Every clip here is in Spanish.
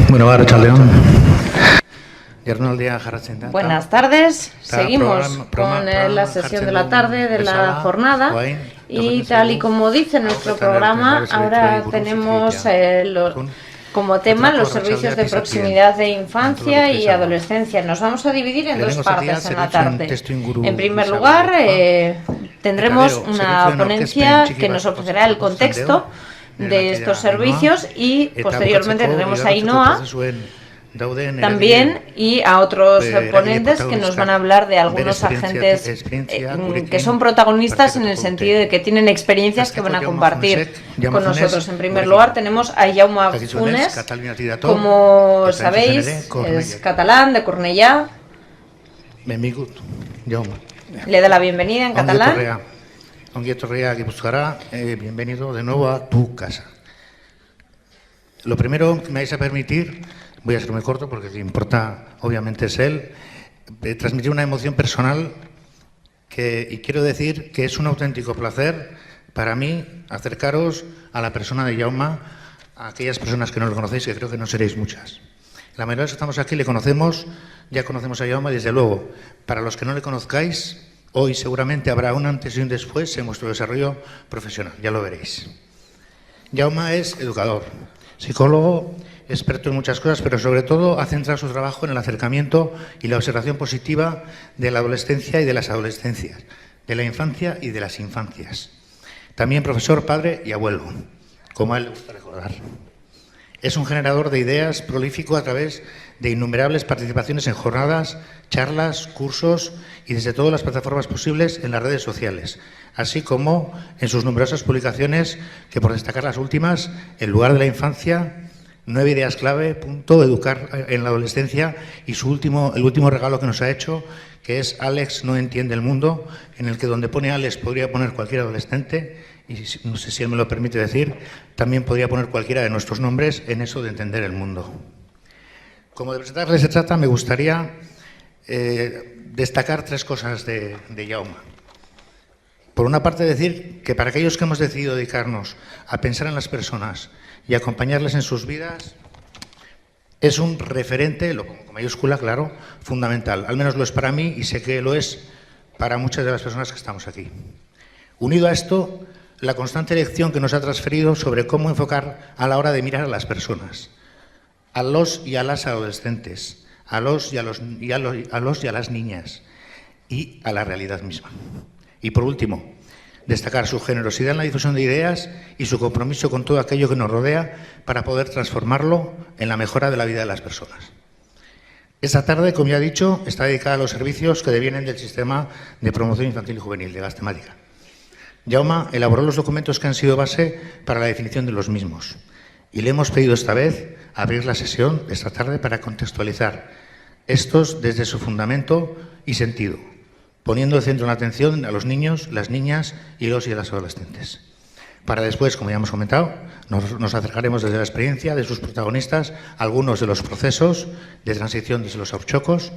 Bueno, Arratsaldeon. Buenas tardes, seguimos con la sesión de la tarde de la jornada y tal y como dice nuestro programa, ahora tenemos como tema los servicios de proximidad de infancia y adolescencia. Nos vamos a dividir en dos partes en la tarde. En primer lugar, tendremos una ponencia que nos ofrecerá el contexto de estos servicios y posteriormente tendremos a Ainhoa también y a otros ponentes que nos van a hablar de algunos agentes que son protagonistas en el sentido de que tienen experiencias que van a compartir con nosotros. En primer lugar tenemos a Jaume Funes, como sabéis, es catalán de Cornellà. Le da la bienvenida en catalán. Bienvenido de nuevo a tu casa. Lo primero que me vais a permitir, voy a ser muy corto porque lo que importa obviamente es él, transmitir una emoción personal y quiero decir que es un auténtico placer para mí acercaros a la persona de Jaume, a aquellas personas que no lo conocéis, que creo que no seréis muchas. La mayoría de los que estamos aquí le conocemos, ya conocemos a Jaume, desde luego. Para los que no le conozcáis, hoy seguramente habrá un antes y un después en vuestro desarrollo profesional, ya lo veréis. Jaume es educador, psicólogo, experto en muchas cosas, pero sobre todo ha centrado su trabajo en el acercamiento y la observación positiva de la adolescencia y de las adolescencias, de la infancia y de las infancias. También profesor, padre y abuelo, como a él le gusta recordar. Es un generador de ideas prolífico a través de innumerables participaciones en jornadas, charlas, cursos y desde todas las plataformas posibles en las redes sociales, así como en sus numerosas publicaciones que, por destacar las últimas, El lugar de la infancia, 9 ideas clave, educar en la adolescencia y el último regalo que nos ha hecho, que es Alex no entiende el mundo, en el que donde pone Alex podría poner cualquier adolescente y no sé si él me lo permite decir, también podría poner cualquiera de nuestros nombres en eso de entender el mundo. Como de presentarles se trata, me gustaría destacar 3 cosas de Jaume. Por una parte, decir que para aquellos que hemos decidido dedicarnos a pensar en las personas y acompañarles en sus vidas, es un referente, lo pongo con mayúscula, claro, fundamental. Al menos lo es para mí y sé que lo es para muchas de las personas que estamos aquí. Unido a esto, la constante lección que nos ha transferido sobre cómo enfocar a la hora de mirar a las personas, a los y a las adolescentes, a los y a las niñas y a la realidad misma. Y por último, destacar su generosidad en la difusión de ideas y su compromiso con todo aquello que nos rodea para poder transformarlo en la mejora de la vida de las personas. Esta tarde, como ya he dicho, está dedicada a los servicios que devienen del Sistema de Promoción Infantil y Juvenil de Gastemática. Jaume elaboró los documentos que han sido base para la definición de los mismos y le hemos pedido esta vez abrir la sesión de esta tarde para contextualizar estos desde su fundamento y sentido, poniendo el centro en la atención a los niños, las niñas y las adolescentes. Para después, como ya hemos comentado, nos acercaremos desde la experiencia de sus protagonistas a algunos de los procesos de transición desde los haurtxokos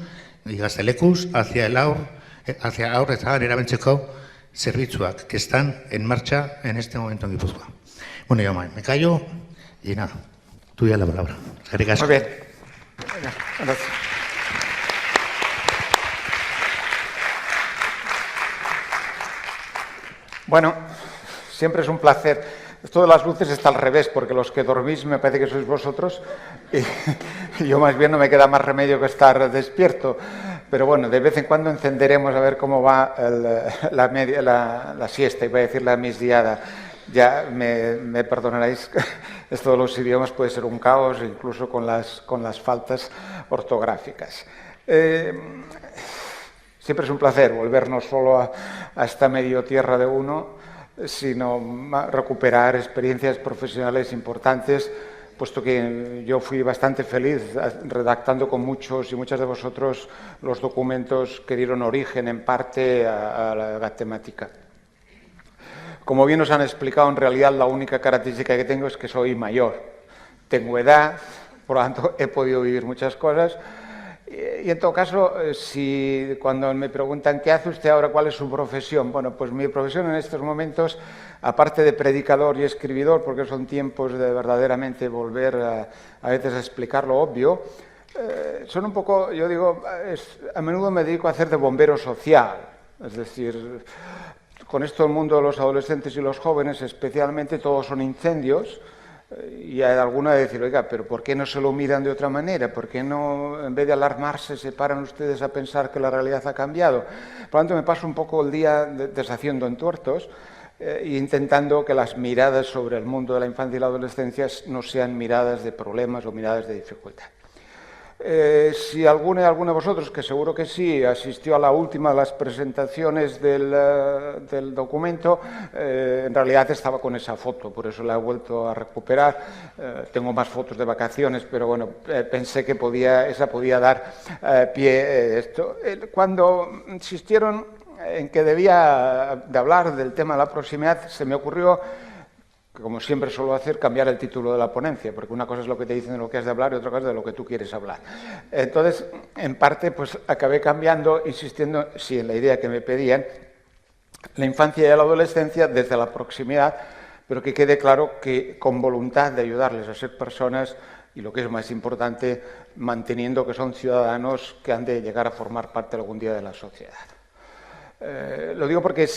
y gaztelekuz hacia haur eta erabentzeko zerbitzuak que están en marcha en este momento en Guipúzcoa. Bueno, Jaume, me callo y nada, tuya la palabra. Muy bien. Gracias. Bueno, siempre es un placer. Esto de las luces está al revés, porque los que dormís me parece que sois vosotros y yo más bien no me queda más remedio que estar despierto. Pero bueno, de vez en cuando encenderemos a ver cómo va la siesta, iba a decir la misdiada. Ya me perdonaréis, esto de los idiomas puede ser un caos, incluso con las faltas ortográficas. Siempre es un placer volver no solo a esta medio tierra de uno, sino recuperar experiencias profesionales importantes, puesto que yo fui bastante feliz redactando con muchos y muchas de vosotros los documentos que dieron origen en parte a la temática. Como bien os han explicado, en realidad la única característica que tengo es que soy mayor. Tengo edad, por lo tanto he podido vivir muchas cosas Y en todo caso, si cuando me preguntan ¿qué hace usted ahora? ¿Cuál es su profesión? Bueno, pues mi profesión en estos momentos, aparte de predicador y escribidor, porque son tiempos de verdaderamente volver a veces a explicar lo obvio, son un poco, yo digo, a menudo me dedico a hacer de bombero social. Es decir, con esto el mundo de los adolescentes y los jóvenes especialmente, todos son incendios. Y hay alguna de decir, oiga, pero ¿por qué no se lo miran de otra manera? ¿Por qué no, en vez de alarmarse, se paran ustedes a pensar que la realidad ha cambiado? Por lo tanto, me paso un poco el día deshaciendo entuertos e intentando que las miradas sobre el mundo de la infancia y la adolescencia no sean miradas de problemas o miradas de dificultad. Si alguno de vosotros, que seguro que sí, asistió a la última de las presentaciones del documento, en realidad estaba con esa foto, por eso la he vuelto a recuperar. Tengo más fotos de vacaciones, pero bueno, pensé que esa podía dar pie a esto. Cuando insistieron en que debía de hablar del tema de la proximidad, se me ocurrió, como siempre suelo hacer, cambiar el título de la ponencia, porque una cosa es lo que te dicen de lo que has de hablar y otra cosa es de lo que tú quieres hablar. Entonces, en parte, pues acabé cambiando, insistiendo, sí, en la idea que me pedían, la infancia y la adolescencia desde la proximidad, pero que quede claro que con voluntad de ayudarles a ser personas y, lo que es más importante, manteniendo que son ciudadanos que han de llegar a formar parte algún día de la sociedad. Lo digo porque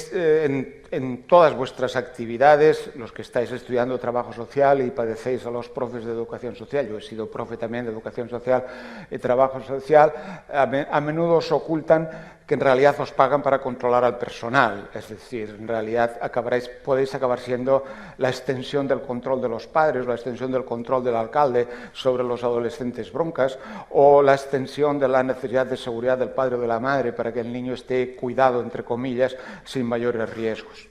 en todas vuestras actividades, los que estáis estudiando trabajo social y padecéis a los profes de educación social, yo he sido profe también de educación social y trabajo social, a menudo os ocultan que en realidad os pagan para controlar al personal. Es decir, en realidad podéis acabar siendo la extensión del control de los padres, la extensión del control del alcalde sobre los adolescentes broncas, o la extensión de la necesidad de seguridad del padre o de la madre para que el niño esté cuidado, entre comillas, sin mayores riesgos.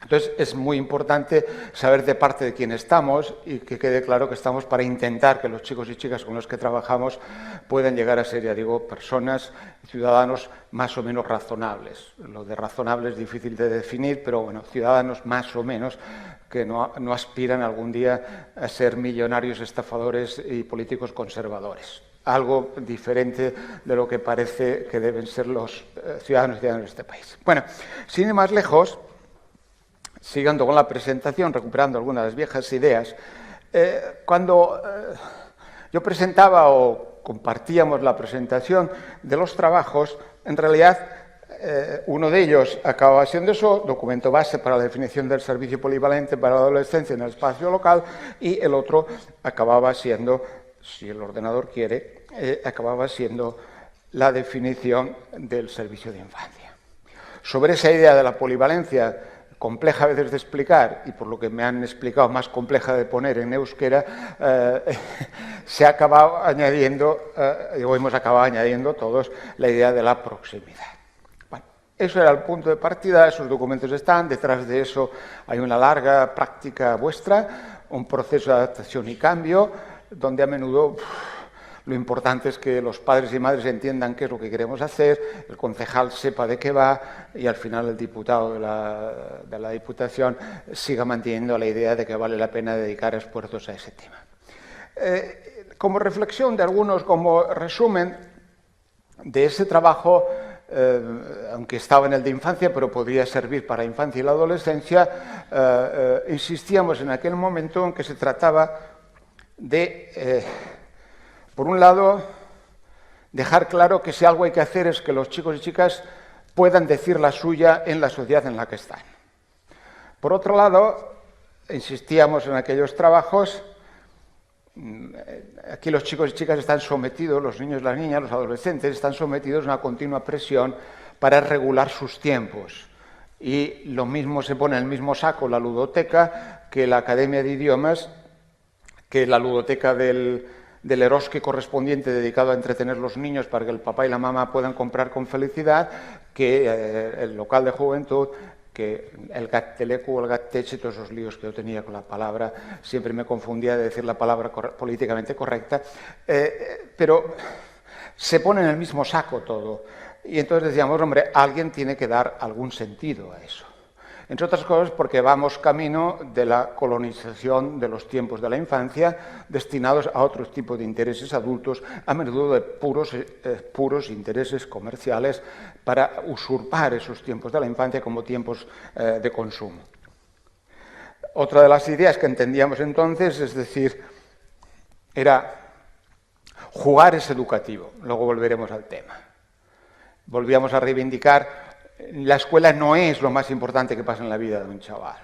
Entonces, es muy importante saber de parte de quién estamos y que quede claro que estamos para intentar que los chicos y chicas con los que trabajamos puedan llegar a ser, ya digo, personas, ciudadanos más o menos razonables. Lo de razonable es difícil de definir, pero bueno, ciudadanos más o menos que no aspiran algún día a ser millonarios, estafadores y políticos conservadores. Algo diferente de lo que parece que deben ser los ciudadanos y ciudadanas de este país. Bueno, sin ir más lejos, siguiendo con la presentación, recuperando algunas de las viejas ideas, cuando yo presentaba o compartíamos la presentación de los trabajos, en realidad uno de ellos acababa siendo eso, documento base para la definición del servicio polivalente para la adolescencia en el espacio local, y el otro acababa siendo, si el ordenador quiere, acababa siendo la definición del servicio de infancia. Sobre esa idea de la polivalencia, compleja a veces de explicar y por lo que me han explicado más compleja de poner en euskera, se ha acabado añadiendo, o hemos acabado añadiendo todos, la idea de la proximidad. Bueno, eso era el punto de partida, esos documentos están, detrás de eso hay una larga práctica vuestra, un proceso de adaptación y cambio, donde a menudo lo importante es que los padres y madres entiendan qué es lo que queremos hacer, el concejal sepa de qué va y al final el diputado de la Diputación siga manteniendo la idea de que vale la pena dedicar esfuerzos a ese tema. Como reflexión de algunos, como resumen de ese trabajo, aunque estaba en el de infancia, pero podría servir para infancia y la adolescencia, insistíamos en aquel momento en que se trataba de, por un lado, dejar claro que si algo hay que hacer es que los chicos y chicas puedan decir la suya en la sociedad en la que están. Por otro lado, insistíamos en aquellos trabajos, aquí los chicos y chicas están sometidos, los niños y las niñas, los adolescentes, están sometidos a una continua presión para regular sus tiempos. Y lo mismo se pone en el mismo saco la ludoteca que la Academia de Idiomas, que la ludoteca del Eroski correspondiente dedicado a entretener a los niños para que el papá y la mamá puedan comprar con felicidad, que el local de juventud, que el Gattelecu o el Gatteche, todos esos líos que yo tenía con la palabra, siempre me confundía de decir la palabra políticamente correcta, pero se pone en el mismo saco todo. Y entonces decíamos, hombre, alguien tiene que dar algún sentido a eso. Entre otras cosas porque vamos camino de la colonización de los tiempos de la infancia, destinados a otros tipos de intereses adultos, a menudo de puros intereses comerciales, para usurpar esos tiempos de la infancia como tiempos de consumo. Otra de las ideas que entendíamos entonces, es decir, era jugar es educativo. Luego volveremos al tema. Volvíamos a reivindicar, la escuela no es lo más importante que pasa en la vida de un chaval.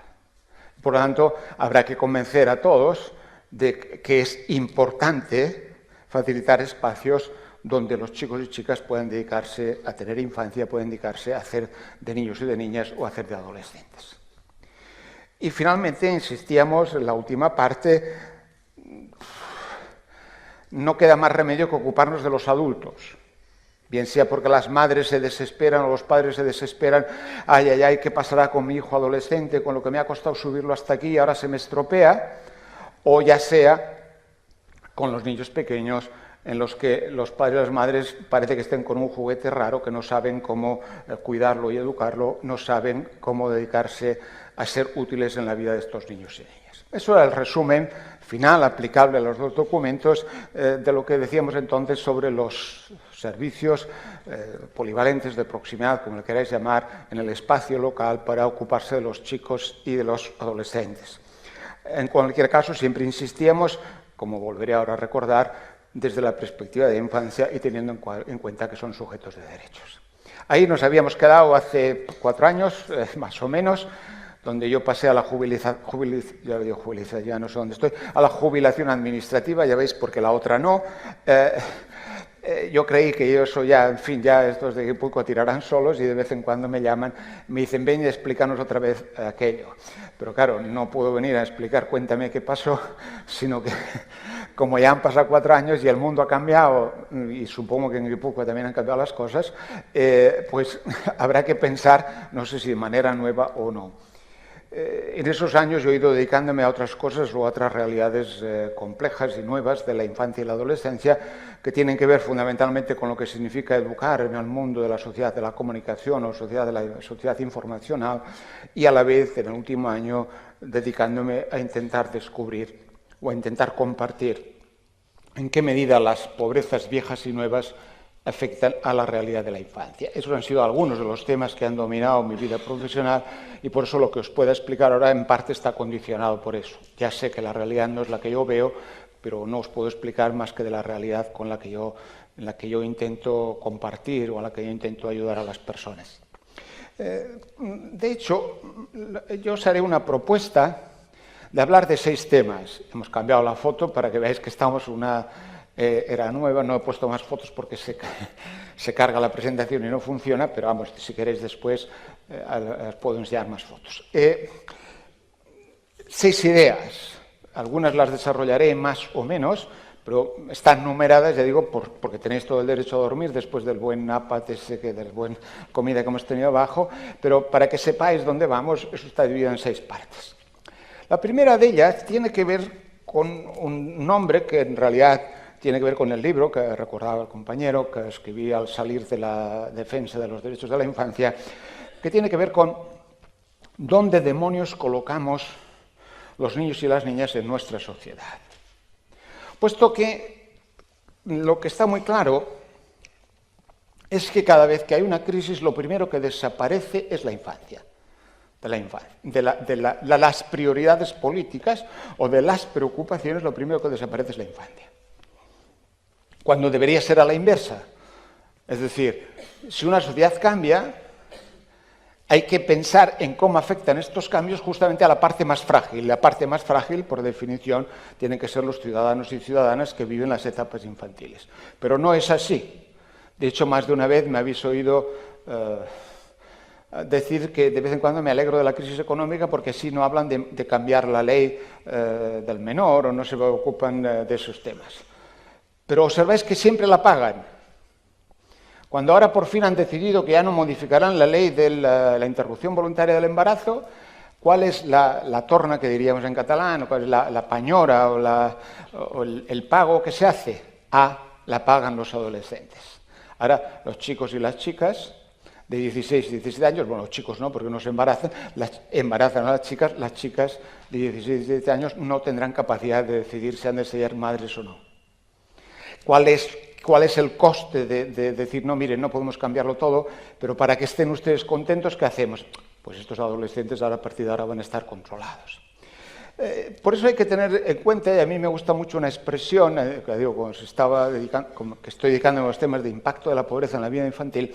Por lo tanto, habrá que convencer a todos de que es importante facilitar espacios donde los chicos y chicas puedan dedicarse a tener infancia, pueden dedicarse a hacer de niños y de niñas o a hacer de adolescentes. Y finalmente insistíamos en la última parte, no queda más remedio que ocuparnos de los adultos. Bien sea porque las madres se desesperan o los padres se desesperan, ay, ay, ay, ¿qué pasará con mi hijo adolescente, con lo que me ha costado subirlo hasta aquí y ahora se me estropea? O ya sea con los niños pequeños en los que los padres y las madres parece que estén con un juguete raro, que no saben cómo cuidarlo y educarlo, no saben cómo dedicarse a ser útiles en la vida de estos niños y niñas. Eso era el resumen final aplicable a los dos documentos de lo que decíamos entonces sobre los servicios polivalentes de proximidad, como le queráis llamar, en el espacio local para ocuparse de los chicos y de los adolescentes. En cualquier caso, siempre insistíamos, como volveré ahora a recordar, desde la perspectiva de infancia y teniendo en cuenta que son sujetos de derechos. Ahí nos habíamos quedado hace 4 años, más o menos, donde yo pasé a la ya no sé dónde estoy, a la jubilación administrativa, ya veis, porque la otra no. Yo creí que eso ya, en fin, ya estos de Guipúzcoa tirarán solos y de vez en cuando me llaman, me dicen, ven y explícanos otra vez aquello. Pero claro, no puedo venir a explicar, cuéntame qué pasó, sino que como ya han pasado 4 años y el mundo ha cambiado, y supongo que en Guipúzcoa también han cambiado las cosas, pues habrá que pensar, no sé si de manera nueva o no. En esos años yo he ido dedicándome a otras cosas o a otras realidades complejas y nuevas de la infancia y la adolescencia que tienen que ver fundamentalmente con lo que significa educar en el mundo de la sociedad de la comunicación o de la sociedad informacional y a la vez en el último año dedicándome a intentar descubrir o a intentar compartir en qué medida las pobrezas viejas y nuevas afectan a la realidad de la infancia. Esos han sido algunos de los temas que han dominado mi vida profesional y por eso lo que os pueda explicar ahora en parte está condicionado por eso. Ya sé que la realidad no es la que yo veo, pero no os puedo explicar más que de la realidad en la que yo intento compartir o a la que yo intento ayudar a las personas. De hecho, yo os haré una propuesta de hablar de 6 temas. Hemos cambiado la foto para que veáis que estamos era nueva, no he puesto más fotos porque se carga la presentación y no funciona, pero vamos, si queréis después puedo enseñar más fotos. 6 ideas, algunas las desarrollaré más o menos, pero están numeradas, ya digo, porque tenéis todo el derecho a dormir después del buen àpat de la buena comida que hemos tenido abajo, pero para que sepáis dónde vamos, eso está dividido en 6 partes. La primera de ellas tiene que ver con un nombre que en realidad tiene que ver con el libro que recordaba el compañero, que escribí al salir de la defensa de los derechos de la infancia, que tiene que ver con dónde demonios colocamos los niños y las niñas en nuestra sociedad. Puesto que lo que está muy claro es que cada vez que hay una crisis, lo primero que desaparece es la infancia. De las prioridades políticas o de las preocupaciones, lo primero que desaparece es la infancia. Cuando debería ser a la inversa. Es decir, si una sociedad cambia, hay que pensar en cómo afectan estos cambios justamente a la parte más frágil. La parte más frágil, por definición, tienen que ser los ciudadanos y ciudadanas que viven las etapas infantiles. Pero no es así. De hecho, más de una vez me habéis oído decir que de vez en cuando me alegro de la crisis económica porque así no hablan de cambiar la ley del menor o no se ocupan de esos temas. Pero observáis que siempre la pagan. Cuando ahora por fin han decidido que ya no modificarán la ley de la interrupción voluntaria del embarazo, ¿cuál es la torna que diríamos en catalán? ¿Cuál es la pañora o el pago que se hace? La pagan los adolescentes. Ahora los chicos y las chicas de 16 y 17 años, bueno, los chicos no, porque no se embarazan, embarazan a las chicas de 16 y 17 años no tendrán capacidad de decidir si han de ser madres o no. ¿Cuál es el coste de decir, no, miren, no podemos cambiarlo todo, pero para que estén ustedes contentos, ¿qué hacemos? Pues estos adolescentes ahora, a partir de ahora van a estar controlados. Por eso hay que tener en cuenta, y a mí me gusta mucho una expresión, que digo, que estoy dedicando a los temas de impacto de la pobreza en la vida infantil.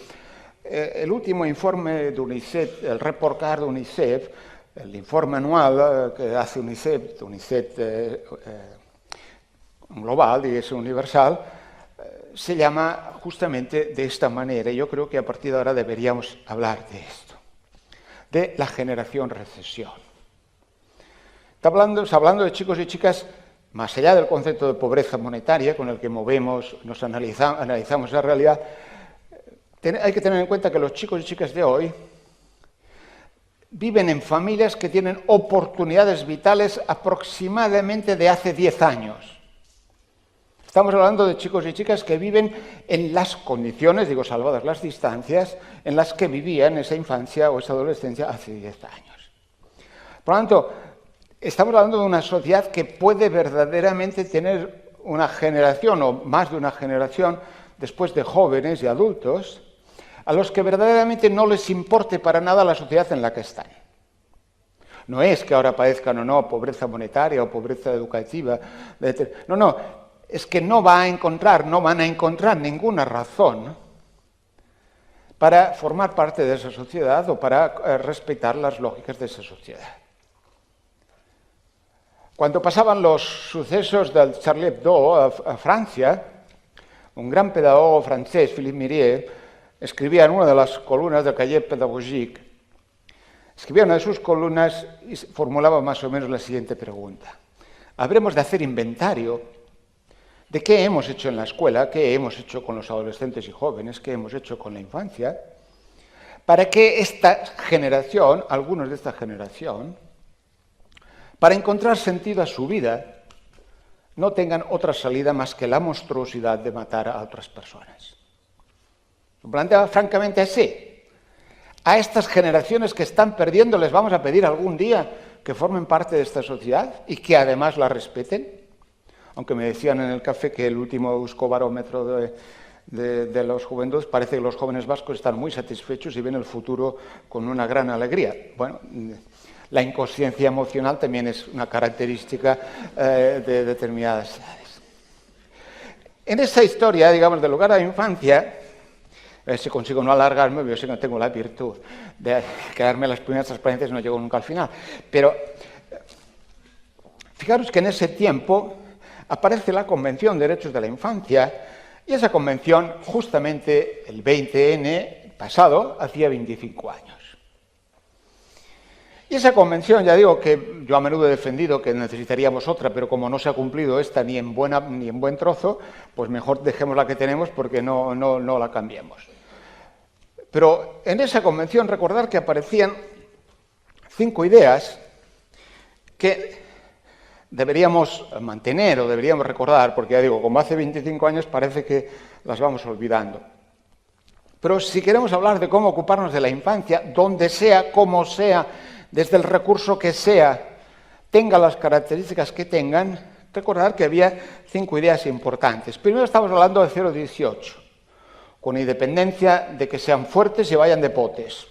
El último informe de UNICEF, el report card de UNICEF, el informe anual que hace UNICEF global y es universal, se llama justamente de esta manera. Y yo creo que a partir de ahora deberíamos hablar de esto, de la generación recesión. Está hablando de chicos y chicas, más allá del concepto de pobreza monetaria con el que movemos, nos analizamos la realidad. Hay que tener en cuenta que los chicos y chicas de hoy viven en familias que tienen oportunidades vitales aproximadamente de hace 10 años. Estamos hablando de chicos y chicas que viven en las condiciones, digo, salvadas las distancias, en las que vivían esa infancia o esa adolescencia hace 10 años. Por lo tanto, estamos hablando de una sociedad que puede verdaderamente tener una generación o más de una generación después de jóvenes y adultos a los que verdaderamente no les importe para nada la sociedad en la que están. No es que ahora padezcan o no pobreza monetaria o pobreza educativa. No, es que no van a encontrar ninguna razón para formar parte de esa sociedad o para respetar las lógicas de esa sociedad. Cuando pasaban los sucesos del Charlie Hebdo a Francia, un gran pedagogo francés, Philippe Mirier, escribía en una de las columnas del Cahiers Pédagogique, escribía una de sus columnas y formulaba más o menos la siguiente pregunta. Habremos de hacer inventario de qué hemos hecho en la escuela, qué hemos hecho con los adolescentes y jóvenes, qué hemos hecho con la infancia, para que esta generación, algunos de esta generación, para encontrar sentido a su vida, no tengan otra salida más que la monstruosidad de matar a otras personas. Lo planteaba francamente así. A estas generaciones que están perdiendo les vamos a pedir algún día que formen parte de esta sociedad y que además la respeten. Aunque me decían en el café que el último Euskobarómetro de los juventudes parece que los jóvenes vascos están muy satisfechos y ven el futuro con una gran alegría. Bueno, la inconsciencia emocional también es una característica de determinadas edades. En esta historia, digamos, del lugar a la infancia, si consigo no alargarme, yo sé que no tengo la virtud de quedarme en las primeras transparencias y no llego nunca al final. Pero fijaros que en ese tiempo aparece la Convención de Derechos de la Infancia y esa convención, justamente el 20N pasado, hacía 25 años. Y esa convención, ya digo que yo a menudo he defendido que necesitaríamos otra, pero como no se ha cumplido esta ni en buen trozo, pues mejor dejemos la que tenemos porque no la cambiemos. Pero en esa convención recordar que aparecían 5 ideas que deberíamos mantener o deberíamos recordar, porque ya digo, como hace 25 años parece que las vamos olvidando. Pero si queremos hablar de cómo ocuparnos de la infancia, donde sea, como sea, desde el recurso que sea, tenga las características que tengan, recordar que había 5 ideas importantes. Primero estamos hablando de 0-18, con independencia de que sean fuertes y vayan de potes.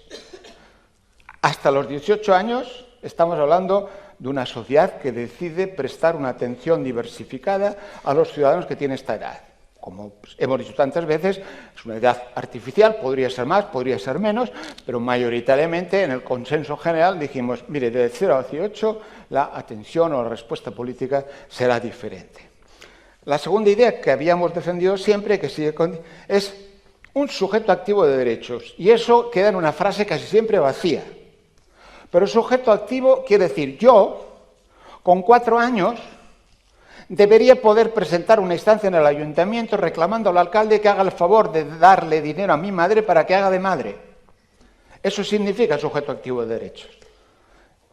Hasta los 18 años estamos hablando de una sociedad que decide prestar una atención diversificada a los ciudadanos que tienen esta edad. Como hemos dicho tantas veces, es una edad artificial, podría ser más, podría ser menos, pero mayoritariamente en el consenso general dijimos, mire, de 0 a 18 la atención o la respuesta política será diferente. La segunda idea que habíamos defendido siempre, que sigue es un sujeto activo de derechos, y eso queda en una frase casi siempre vacía. Pero sujeto activo quiere decir, yo, con 4 años, debería poder presentar una instancia en el ayuntamiento reclamando al alcalde que haga el favor de darle dinero a mi madre para que haga de madre. Eso significa sujeto activo de derechos.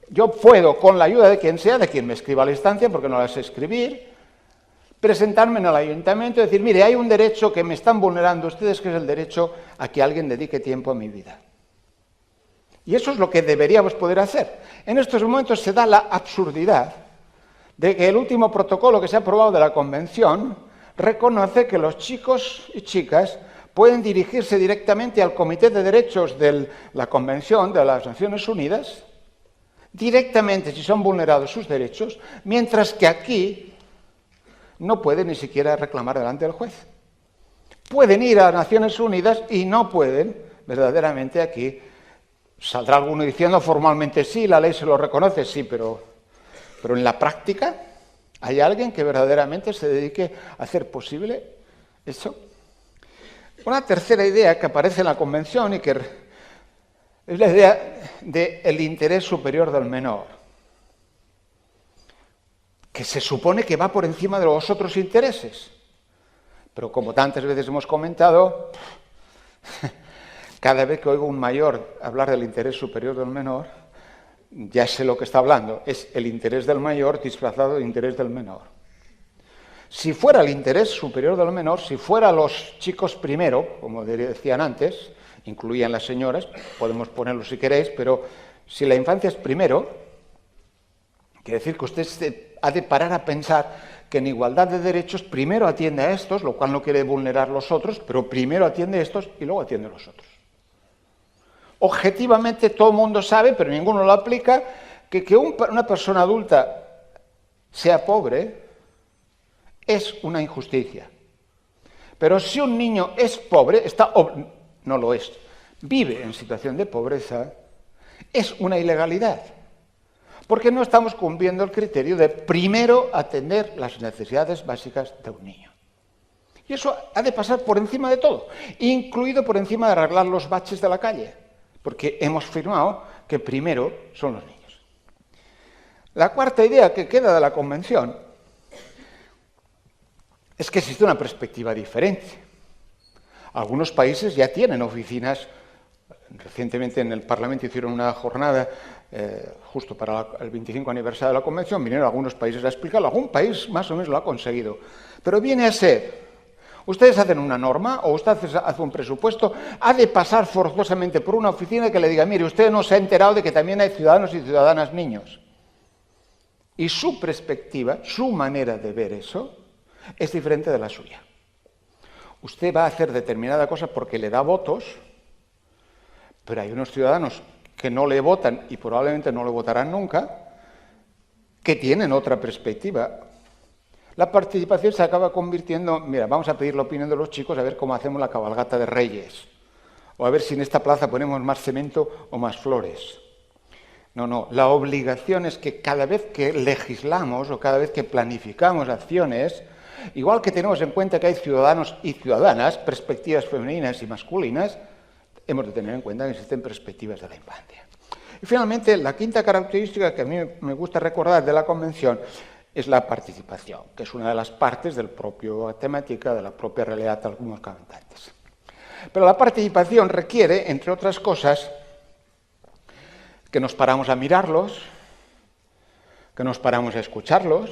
Yo puedo, con la ayuda de quien sea, de quien me escriba la instancia, porque no la sé escribir, presentarme en el ayuntamiento y decir, mire, hay un derecho que me están vulnerando ustedes, que es el derecho a que alguien dedique tiempo a mi vida. Y eso es lo que deberíamos poder hacer. En estos momentos se da la absurdidad de que el último protocolo que se ha aprobado de la Convención reconoce que los chicos y chicas pueden dirigirse directamente al Comité de Derechos de la Convención de las Naciones Unidas, directamente si son vulnerados sus derechos, mientras que aquí no pueden ni siquiera reclamar delante del juez. Pueden ir a Naciones Unidas y no pueden, verdaderamente aquí, saldrá alguno diciendo formalmente sí, la ley se lo reconoce, sí, pero en la práctica, ¿hay alguien que verdaderamente se dedique a hacer posible eso? Una tercera idea que aparece en la Convención y que es la idea del interés superior del menor, que se supone que va por encima de los otros intereses. Pero como tantas veces hemos comentado, cada vez que oigo a un mayor hablar del interés superior del menor, ya sé lo que está hablando. Es el interés del mayor disfrazado de interés del menor. Si fuera el interés superior del menor, si fuera los chicos primero, como decían antes, incluían las señoras, podemos ponerlo si queréis, pero si la infancia es primero, quiere decir que usted se ha de parar a pensar que en igualdad de derechos primero atiende a estos, lo cual no quiere vulnerar los otros, pero primero atiende a estos y luego atiende a los otros. Objetivamente todo el mundo sabe, pero ninguno lo aplica, que una persona adulta sea pobre es una injusticia. Pero si un niño es pobre, no lo es, vive en situación de pobreza, es una ilegalidad. Porque no estamos cumpliendo el criterio de primero atender las necesidades básicas de un niño. Y eso ha de pasar por encima de todo, incluido por encima de arreglar los baches de la calle, porque hemos firmado que primero son los niños. La cuarta idea que queda de la Convención es que existe una perspectiva diferente. Algunos países ya tienen oficinas. Recientemente en el Parlamento hicieron una jornada justo para el 25 aniversario de la Convención, vinieron algunos países a explicarlo, algún país más o menos lo ha conseguido. Pero viene a ser, ustedes hacen una norma o usted hace un presupuesto, ha de pasar forzosamente por una oficina que le diga, mire, usted no se ha enterado de que también hay ciudadanos y ciudadanas niños. Y su perspectiva, su manera de ver eso, es diferente de la suya. Usted va a hacer determinada cosa porque le da votos, pero hay unos ciudadanos que no le votan y probablemente no le votarán nunca, que tienen otra perspectiva. La participación se acaba convirtiendo, mira, vamos a pedir la opinión de los chicos a ver cómo hacemos la cabalgata de Reyes, o a ver si en esta plaza ponemos más cemento o más flores. No, la obligación es que cada vez que legislamos o cada vez que planificamos acciones, igual que tenemos en cuenta que hay ciudadanos y ciudadanas, perspectivas femeninas y masculinas, hemos de tener en cuenta que existen perspectivas de la infancia. Y finalmente, la quinta característica que a mí me gusta recordar de la Convención es la participación, que es una de las partes de la propia temática, de la propia realidad de algunos cantantes. Pero la participación requiere, entre otras cosas, que nos paramos a mirarlos, que nos paramos a escucharlos,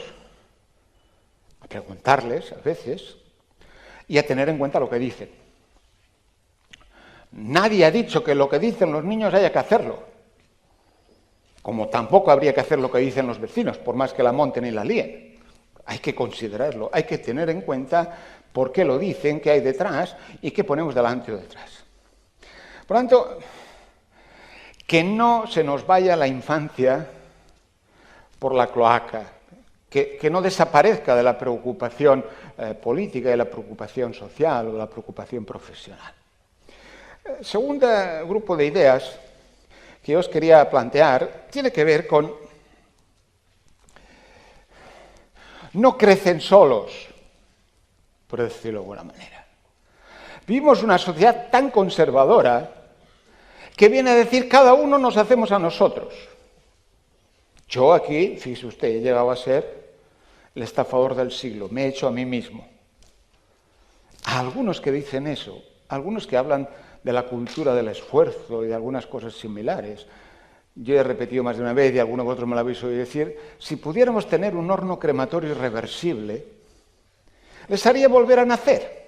a preguntarles a veces, y a tener en cuenta lo que dicen. Nadie ha dicho que lo que dicen los niños haya que hacerlo, como tampoco habría que hacer lo que dicen los vecinos, por más que la monten y la líen. Hay que considerarlo, hay que tener en cuenta por qué lo dicen, qué hay detrás y qué ponemos delante o detrás. Por lo tanto, que no se nos vaya la infancia por la cloaca, que no desaparezca de la preocupación política, de la preocupación social o de la preocupación profesional. Segundo grupo de ideas que yo os quería plantear tiene que ver con no crecen solos, por decirlo de alguna manera. Vivimos una sociedad tan conservadora que viene a decir cada uno nos hacemos a nosotros. Yo aquí, fíjese usted, he llegado a ser el estafador del siglo, me he hecho a mí mismo. A algunos que dicen eso, algunos que hablan de la cultura del esfuerzo y de algunas cosas similares. Yo he repetido más de una vez y alguno de vosotros me lo habéis oído decir, si pudiéramos tener un horno crematorio irreversible, Les haría volver a nacer.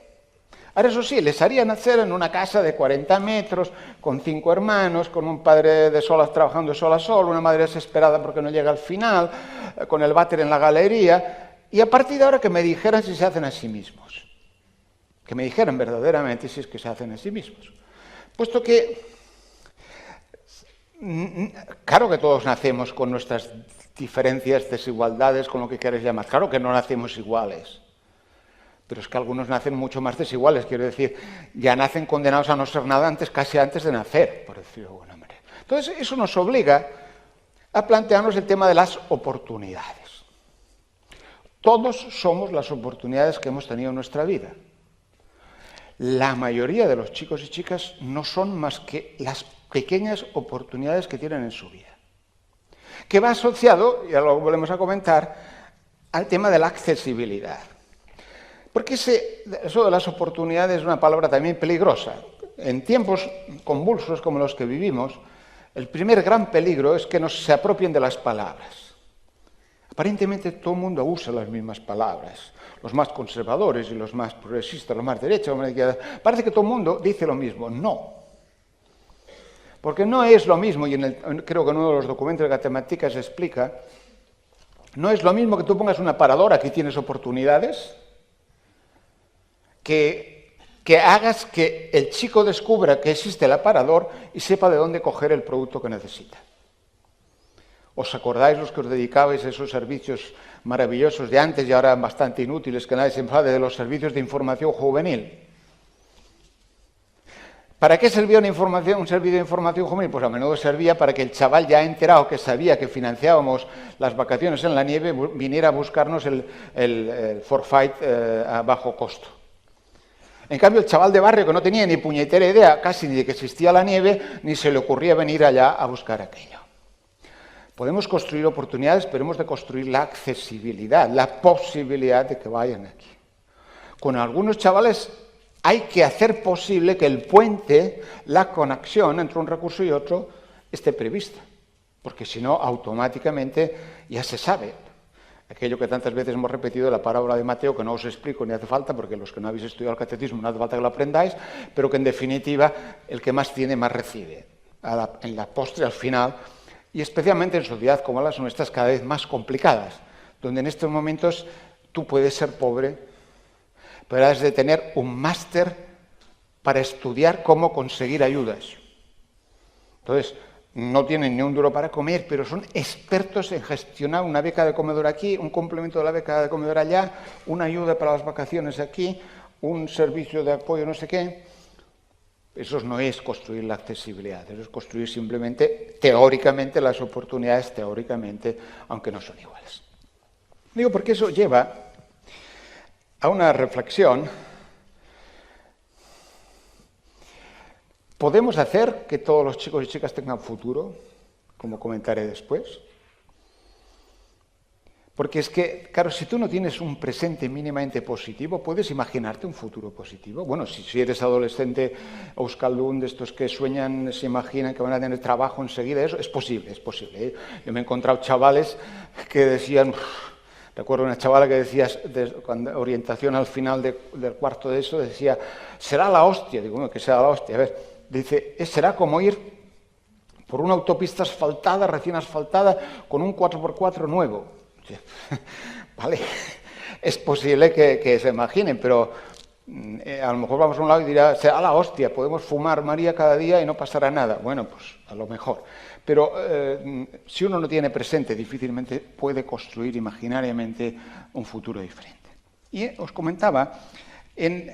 Ahora, eso sí, les haría nacer en una casa de 40 metros, con 5 hermanos, con un padre de solas trabajando de sol a sol, una madre desesperada porque no llega al final, con el váter en la galería, y a partir de ahora que me dijeran si se hacen a sí mismos. Que me dijeran verdaderamente si es que se hacen a sí mismos. Puesto que, claro que todos nacemos con nuestras diferencias, desigualdades, con lo que quieras llamar. Claro que no nacemos iguales. Pero es que algunos nacen mucho más desiguales, quiero decir, ya nacen condenados a no ser nada casi antes de nacer, por decirlo de alguna manera. Entonces, eso nos obliga a plantearnos el tema de las oportunidades. Todos somos las oportunidades que hemos tenido en nuestra vida. La mayoría de los chicos y chicas no son más que las pequeñas oportunidades que tienen en su vida. Que va asociado, ya lo volvemos a comentar, al tema de la accesibilidad. Porque eso de las oportunidades es una palabra también peligrosa. En tiempos convulsos como los que vivimos, el primer gran peligro es que se apropien de las palabras. Aparentemente todo el mundo usa las mismas palabras. Los más conservadores y los más progresistas, los más derechos, los más izquierdas. Parece que todo el mundo dice lo mismo. No. Porque no es lo mismo, y creo que en uno de los documentos de Gatemática se explica, no es lo mismo que tú pongas un aparador, aquí tienes oportunidades, que hagas que el chico descubra que existe el aparador y sepa de dónde coger el producto que necesita. ¿Os acordáis los que os dedicabais a esos servicios maravillosos de antes y ahora bastante inútiles, que nadie se enfade, de los servicios de información juvenil? ¿Para qué servía un servicio de información juvenil? Pues a menudo servía para que el chaval ya enterado que sabía que financiábamos las vacaciones en la nieve viniera a buscarnos el forfait a bajo costo. En cambio, el chaval de barrio que no tenía ni puñetera idea casi ni de que existía la nieve, ni se le ocurría venir allá a buscar aquello. Podemos construir oportunidades, pero hemos de construir la accesibilidad, la posibilidad de que vayan aquí. Con algunos chavales hay que hacer posible que el puente, la conexión entre un recurso y otro, esté prevista, porque si no, automáticamente ya se sabe. Aquello que tantas veces hemos repetido, la parábola de Mateo, que no os explico ni hace falta, porque los que no habéis estudiado el catecismo no hace falta que lo aprendáis, pero que en definitiva el que más tiene, más recibe. En la postre, al final, y especialmente en sociedades como las nuestras, cada vez más complicadas, donde en estos momentos tú puedes ser pobre, pero has de tener un máster para estudiar cómo conseguir ayudas. Entonces, no tienen ni un duro para comer, pero son expertos en gestionar una beca de comedor aquí, un complemento de la beca de comedor allá, una ayuda para las vacaciones aquí, un servicio de apoyo no sé qué. Eso no es construir la accesibilidad, eso es construir simplemente, teóricamente, las oportunidades, teóricamente, aunque no son iguales. Digo porque eso lleva a una reflexión. ¿Podemos hacer que todos los chicos y chicas tengan futuro? Como comentaré después. Porque es que, claro, si tú no tienes un presente mínimamente positivo, ¿puedes imaginarte un futuro positivo? Bueno, si eres adolescente euskaldun, de estos que sueñan, se imaginan que van a tener trabajo enseguida, eso es posible, es posible. ¿Eh? Yo me he encontrado chavales que decían... Recuerdo una chavala que decía, cuando orientación al final del cuarto de eso, decía, será la hostia. Digo, bueno, ¿qué será la hostia? A ver, dice, será como ir por una autopista asfaltada, recién asfaltada, con un 4x4 nuevo. Vale, es posible que se imaginen, pero a lo mejor vamos a un lado y dirá, será la hostia, podemos fumar María cada día y no pasará nada. Bueno, pues a lo mejor. Pero si uno no tiene presente, difícilmente puede construir imaginariamente un futuro diferente. Y os comentaba, en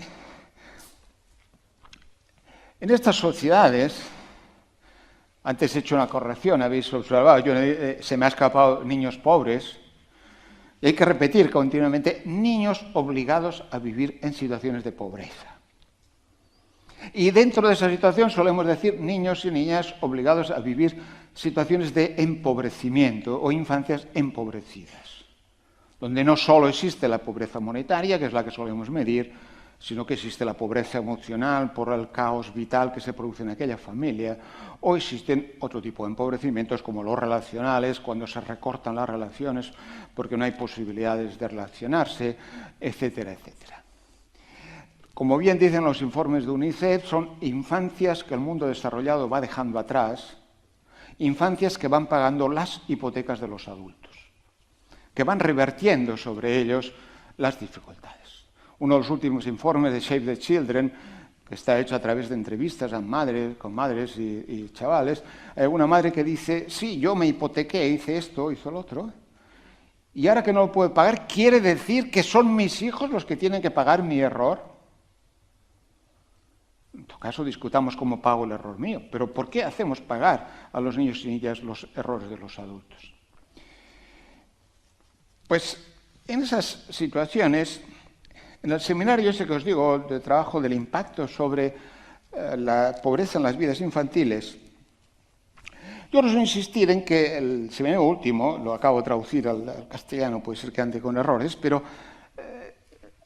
estas sociedades, antes he hecho una corrección, habéis observado, se me ha escapado niños pobres, y hay que repetir continuamente, niños obligados a vivir en situaciones de pobreza. Y dentro de esa situación solemos decir niños y niñas obligados a vivir situaciones de empobrecimiento o infancias empobrecidas, donde no solo existe la pobreza monetaria, que es la que solemos medir, sino que existe la pobreza emocional por el caos vital que se produce en aquella familia, o existen otro tipo de empobrecimientos como los relacionales, cuando se recortan las relaciones porque no hay posibilidades de relacionarse, etcétera, etcétera. Como bien dicen los informes de UNICEF, son infancias que el mundo desarrollado va dejando atrás, infancias que van pagando las hipotecas de los adultos, que van revertiendo sobre ellos las dificultades. Uno de los últimos informes de Save the Children, que está hecho a través de entrevistas con madres y chavales, una madre que dice, sí, yo me hipotequé, hice esto, hizo lo otro, y ahora que no lo puedo pagar, ¿quiere decir que son mis hijos los que tienen que pagar mi error? En todo caso, discutamos cómo pago el error mío, pero ¿por qué hacemos pagar a los niños y niñas los errores de los adultos? Pues en esas situaciones, en el seminario ese que os digo de trabajo del impacto sobre la pobreza en las vidas infantiles, yo os voy a insistir en que el seminario último, lo acabo de traducir al castellano, puede ser que ande con errores, pero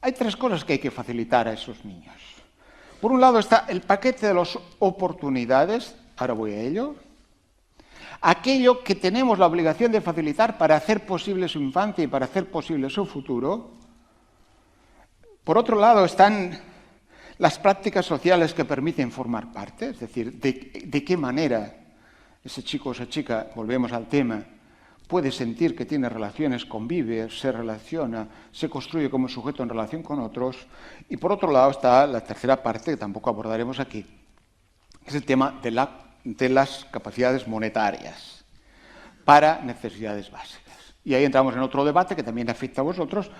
hay tres cosas que hay que facilitar a esos niños. Por un lado está el paquete de las oportunidades, ahora voy a ello, aquello que tenemos la obligación de facilitar para hacer posible su infancia y para hacer posible su futuro. Por otro lado están las prácticas sociales que permiten formar parte, es decir, de qué manera ese chico o esa chica, volvemos al tema, puede sentir que tiene relaciones, convive, se relaciona, se construye como sujeto en relación con otros. Y por otro lado está la tercera parte, que tampoco abordaremos aquí, que es el tema de las capacidades monetarias para necesidades básicas. Y ahí entramos en otro debate que también afecta a vosotros,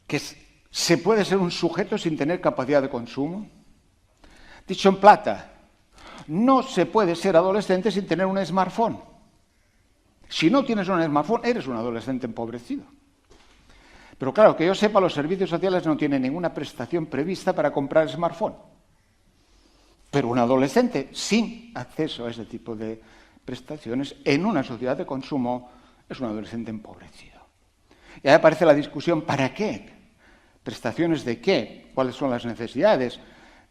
que es, ¿se puede ser un sujeto sin tener capacidad de consumo? Dicho en plata, no se puede ser adolescente sin tener un smartphone. Si no tienes un smartphone, eres un adolescente empobrecido. Pero claro, que yo sepa, los servicios sociales no tienen ninguna prestación prevista para comprar smartphone. Pero un adolescente sin acceso a ese tipo de prestaciones en una sociedad de consumo es un adolescente empobrecido. Y ahí aparece la discusión, ¿para qué? ¿Prestaciones de qué? ¿Cuáles son las necesidades?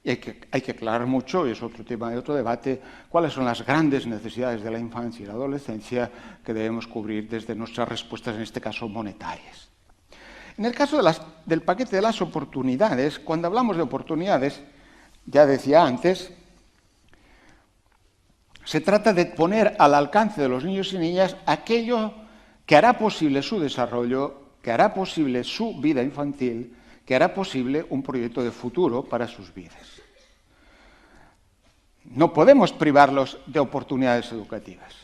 Y hay que aclarar mucho, y es otro tema de otro debate, cuáles son las grandes necesidades de la infancia y la adolescencia que debemos cubrir desde nuestras respuestas, en este caso monetarias. En el caso del paquete de las oportunidades, cuando hablamos de oportunidades, ya decía antes, se trata de poner al alcance de los niños y niñas aquello que hará posible su desarrollo, que hará posible su vida infantil, que hará posible un proyecto de futuro para sus vidas. No podemos privarlos de oportunidades educativas.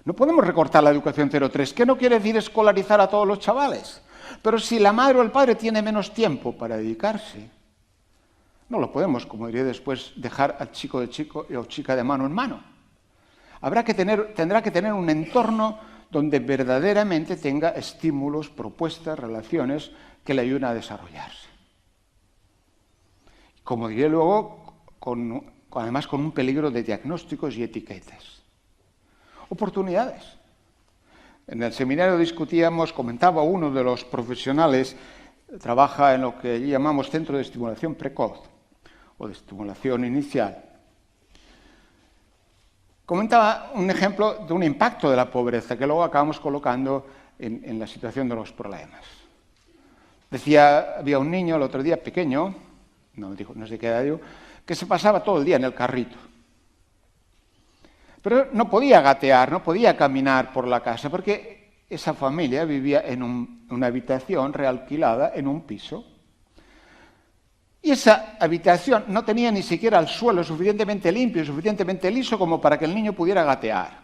No podemos recortar la educación 0-3, que no quiere decir escolarizar a todos los chavales. Pero si la madre o el padre tiene menos tiempo para dedicarse, no lo podemos, como diré después, dejar al chico o chica de mano en mano. Tendrá que tener un entorno donde verdaderamente tenga estímulos, propuestas, relaciones que le ayuden a desarrollarse. Como diré luego, además con un peligro de diagnósticos y etiquetas. Oportunidades. En el seminario comentaba uno de los profesionales, trabaja en lo que llamamos centro de estimulación precoz o de estimulación inicial. Comentaba un ejemplo de un impacto de la pobreza que luego acabamos colocando en la situación de los problemas. Decía, había un niño el otro día pequeño, no sé qué edad digo, que se pasaba todo el día en el carrito. Pero no podía gatear, no podía caminar por la casa, porque esa familia vivía en una habitación realquilada en un piso. Y esa habitación no tenía ni siquiera el suelo suficientemente limpio y suficientemente liso como para que el niño pudiera gatear.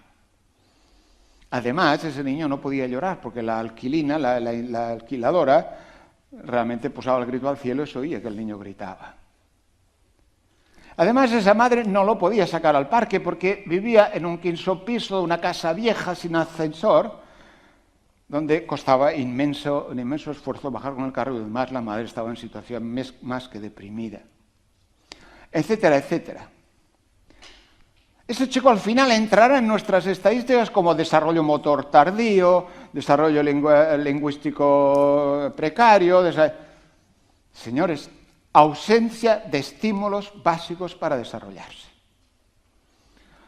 Además, ese niño no podía llorar, porque la alquilina, la alquiladora, realmente posaba el grito al cielo y se oía que el niño gritaba. Además, esa madre no lo podía sacar al parque porque vivía en un quinto piso de una casa vieja sin ascensor, donde costaba un inmenso esfuerzo bajar con el carro y además la madre estaba en situación más que deprimida, etcétera, etcétera. Ese chico al final entrará en nuestras estadísticas como desarrollo motor tardío, desarrollo lingüístico precario. Señores, ausencia de estímulos básicos para desarrollarse.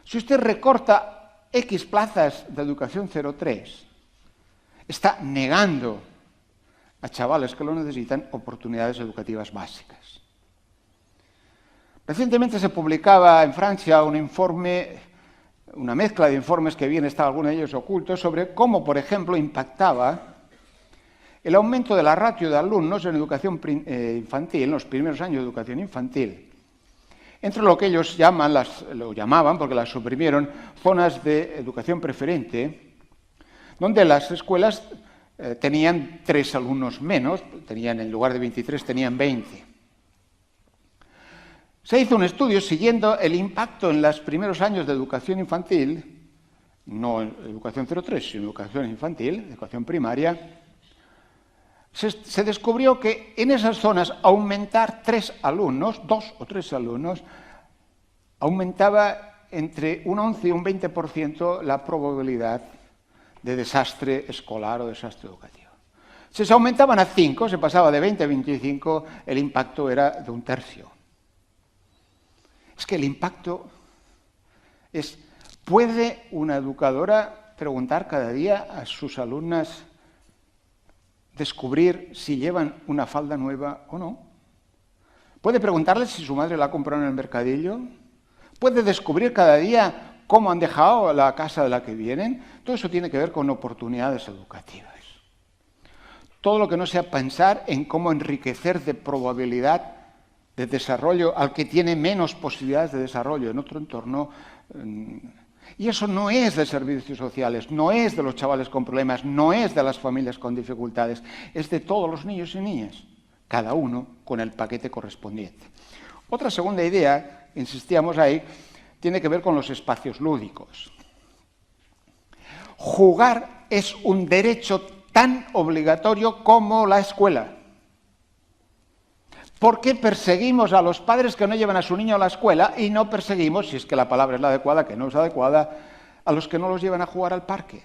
Si usted recorta X plazas de educación 03, está negando a chavales que lo necesitan oportunidades educativas básicas. Recientemente se publicaba en Francia un informe, una mezcla de informes que bien están algunos de ellos ocultos, sobre cómo, por ejemplo, impactaba el aumento de la ratio de alumnos en educación infantil, en los primeros años de educación infantil, entre lo que ellos lo llamaban, porque las suprimieron, zonas de educación preferente, donde las escuelas tenían 3 alumnos menos, en lugar de 23 tenían 20. Se hizo un estudio siguiendo el impacto en los primeros años de educación infantil, no en educación 03, sino educación infantil, educación primaria. Se descubrió que en esas zonas aumentar 2 o 3 alumnos, aumentaba entre un 11 y un 20% la probabilidad de desastre escolar o desastre educativo. Si se aumentaban a 5, se pasaba de 20 a 25, el impacto era de 1/3. Es que el impacto es... ¿Puede una educadora preguntar cada día a sus alumnas, descubrir si llevan una falda nueva o no? ¿Puede preguntarles si su madre la ha comprado en el mercadillo? ¿Puede descubrir cada día cómo han dejado la casa de la que vienen? Todo eso tiene que ver con oportunidades educativas. Todo lo que no sea pensar en cómo enriquecer de probabilidad de desarrollo al que tiene menos posibilidades de desarrollo en otro entorno. Y eso no es de servicios sociales, no es de los chavales con problemas, no es de las familias con dificultades, es de todos los niños y niñas, cada uno con el paquete correspondiente. Otra segunda idea, insistíamos ahí, tiene que ver con los espacios lúdicos. Jugar es un derecho tan obligatorio como la escuela. ¿Por qué perseguimos a los padres que no llevan a su niño a la escuela y no perseguimos, si es que la palabra es la adecuada, que no es adecuada, a los que no los llevan a jugar al parque?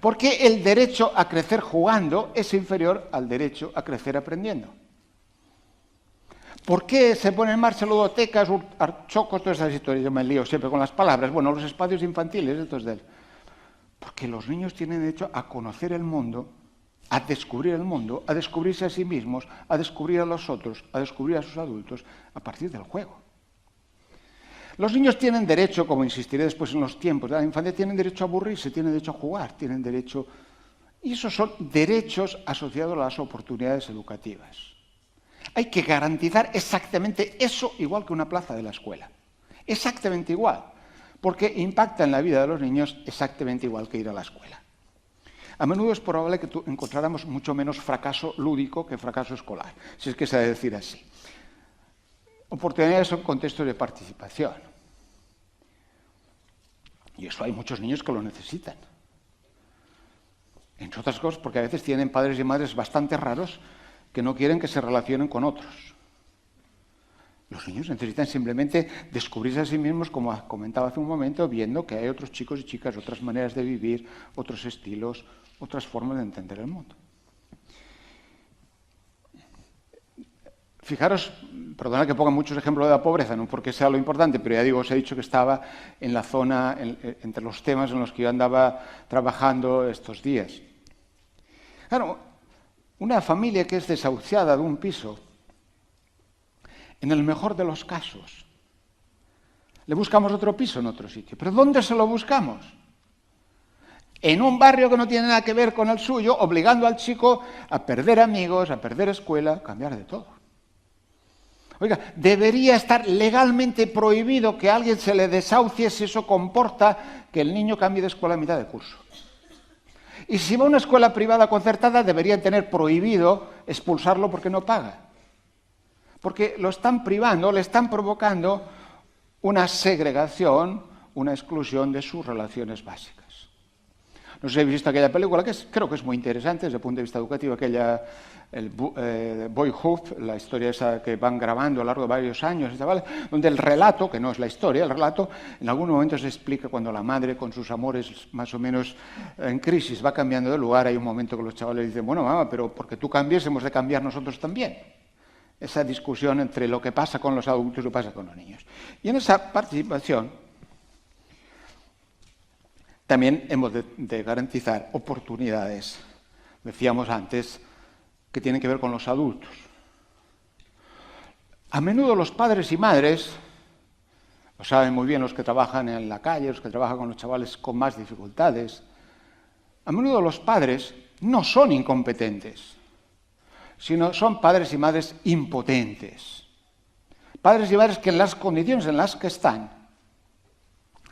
¿Por qué el derecho a crecer jugando es inferior al derecho a crecer aprendiendo? ¿Por qué se ponen en marcha ludotecas, archocos, todas esas historias? Yo me lío siempre con las palabras. Bueno, los espacios infantiles, estos de él. Porque los niños tienen derecho a conocer el mundo, a descubrir el mundo, a descubrirse a sí mismos, a descubrir a los otros, a descubrir a sus adultos, a partir del juego. Los niños tienen derecho, como insistiré después en los tiempos de la infancia, tienen derecho a aburrirse, tienen derecho a jugar, tienen derecho... Y esos son derechos asociados a las oportunidades educativas. Hay que garantizar exactamente eso igual que una plaza de la escuela. Exactamente igual, porque impacta en la vida de los niños exactamente igual que ir a la escuela. A menudo es probable que encontráramos mucho menos fracaso lúdico que fracaso escolar, si es que se ha de decir así. Oportunidades son contextos de participación. Y eso hay muchos niños que lo necesitan. Entre otras cosas porque a veces tienen padres y madres bastante raros que no quieren que se relacionen con otros. Los niños necesitan simplemente descubrirse a sí mismos, como comentaba hace un momento, viendo que hay otros chicos y chicas, otras maneras de vivir, otros estilos, otras formas de entender el mundo. Fijaros, perdonad que ponga muchos ejemplos de la pobreza, no porque sea lo importante, pero ya digo, os he dicho que estaba en la zona, entre los temas en los que yo andaba trabajando estos días. Claro, una familia que es desahuciada de un piso, en el mejor de los casos, le buscamos otro piso en otro sitio. ¿Pero dónde se lo buscamos? En un barrio que no tiene nada que ver con el suyo, obligando al chico a perder amigos, a perder escuela, a cambiar de todo. Oiga, debería estar legalmente prohibido que a alguien se le desahucie si eso comporta que el niño cambie de escuela a mitad de curso. Y si va a una escuela privada concertada, deberían tener prohibido expulsarlo porque no paga. Porque lo están privando, le están provocando una segregación, una exclusión de sus relaciones básicas. No sé si habéis visto aquella película, que creo que es muy interesante desde el punto de vista educativo, el Boyhood, la historia esa que van grabando a lo largo de varios años, ¿vale? Donde el relato, que no es la historia, el relato en algún momento se explica cuando la madre con sus amores más o menos en crisis va cambiando de lugar. Hay un momento que los chavales dicen, bueno, mamá, pero porque tú cambies hemos de cambiar nosotros también. Esa discusión entre lo que pasa con los adultos y lo que pasa con los niños. Y en esa participación también hemos de garantizar oportunidades, decíamos antes, que tienen que ver con los adultos. A menudo los padres y madres, lo saben muy bien los que trabajan en la calle, los que trabajan con los chavales con más dificultades, a menudo los padres no son incompetentes, sino son padres y madres impotentes. Padres y madres que en las condiciones en las que están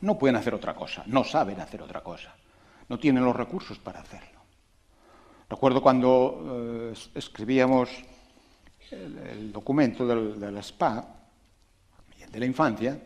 no pueden hacer otra cosa, no saben hacer otra cosa, no tienen los recursos para hacerlo. Recuerdo cuando escribíamos el documento de la SPA y el de la infancia,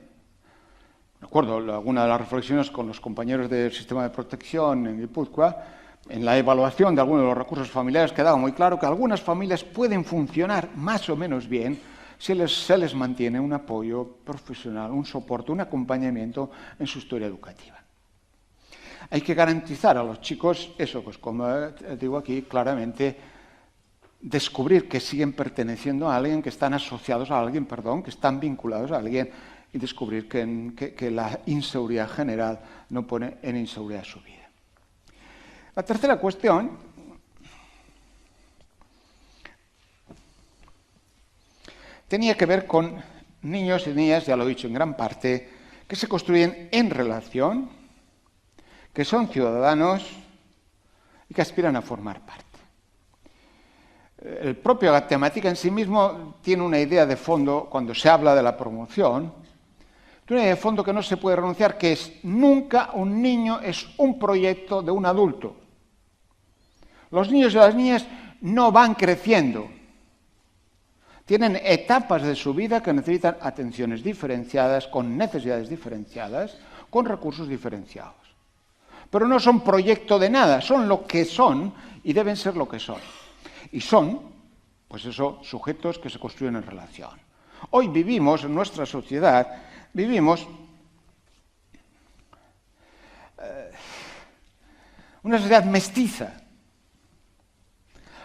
recuerdo alguna de las reflexiones con los compañeros del sistema de protección en Guipúzcoa, en la evaluación de algunos de los recursos familiares quedaba muy claro que algunas familias pueden funcionar más o menos bien si se les mantiene un apoyo profesional, un soporte, un acompañamiento en su historia educativa. Hay que garantizar a los chicos eso, pues como digo aquí claramente, descubrir que siguen perteneciendo a alguien, que están asociados a alguien, perdón, que están vinculados a alguien, y descubrir que la inseguridad general no pone en inseguridad su vida. La tercera cuestión tenía que ver con niños y niñas, ya lo he dicho en gran parte, que se construyen en relación, que son ciudadanos y que aspiran a formar parte. El propio la temática en sí mismo tiene una idea de fondo, cuando se habla de la promoción, tiene una idea de fondo que no se puede renunciar, que es nunca un niño es un proyecto de un adulto. Los niños y las niñas no van creciendo. Tienen etapas de su vida que necesitan atenciones diferenciadas, con necesidades diferenciadas, con recursos diferenciados. Pero no son proyecto de nada, son lo que son y deben ser lo que son. Y son, pues eso, sujetos que se construyen en relación. Hoy vivimos, en nuestra sociedad, vivimos una sociedad mestiza.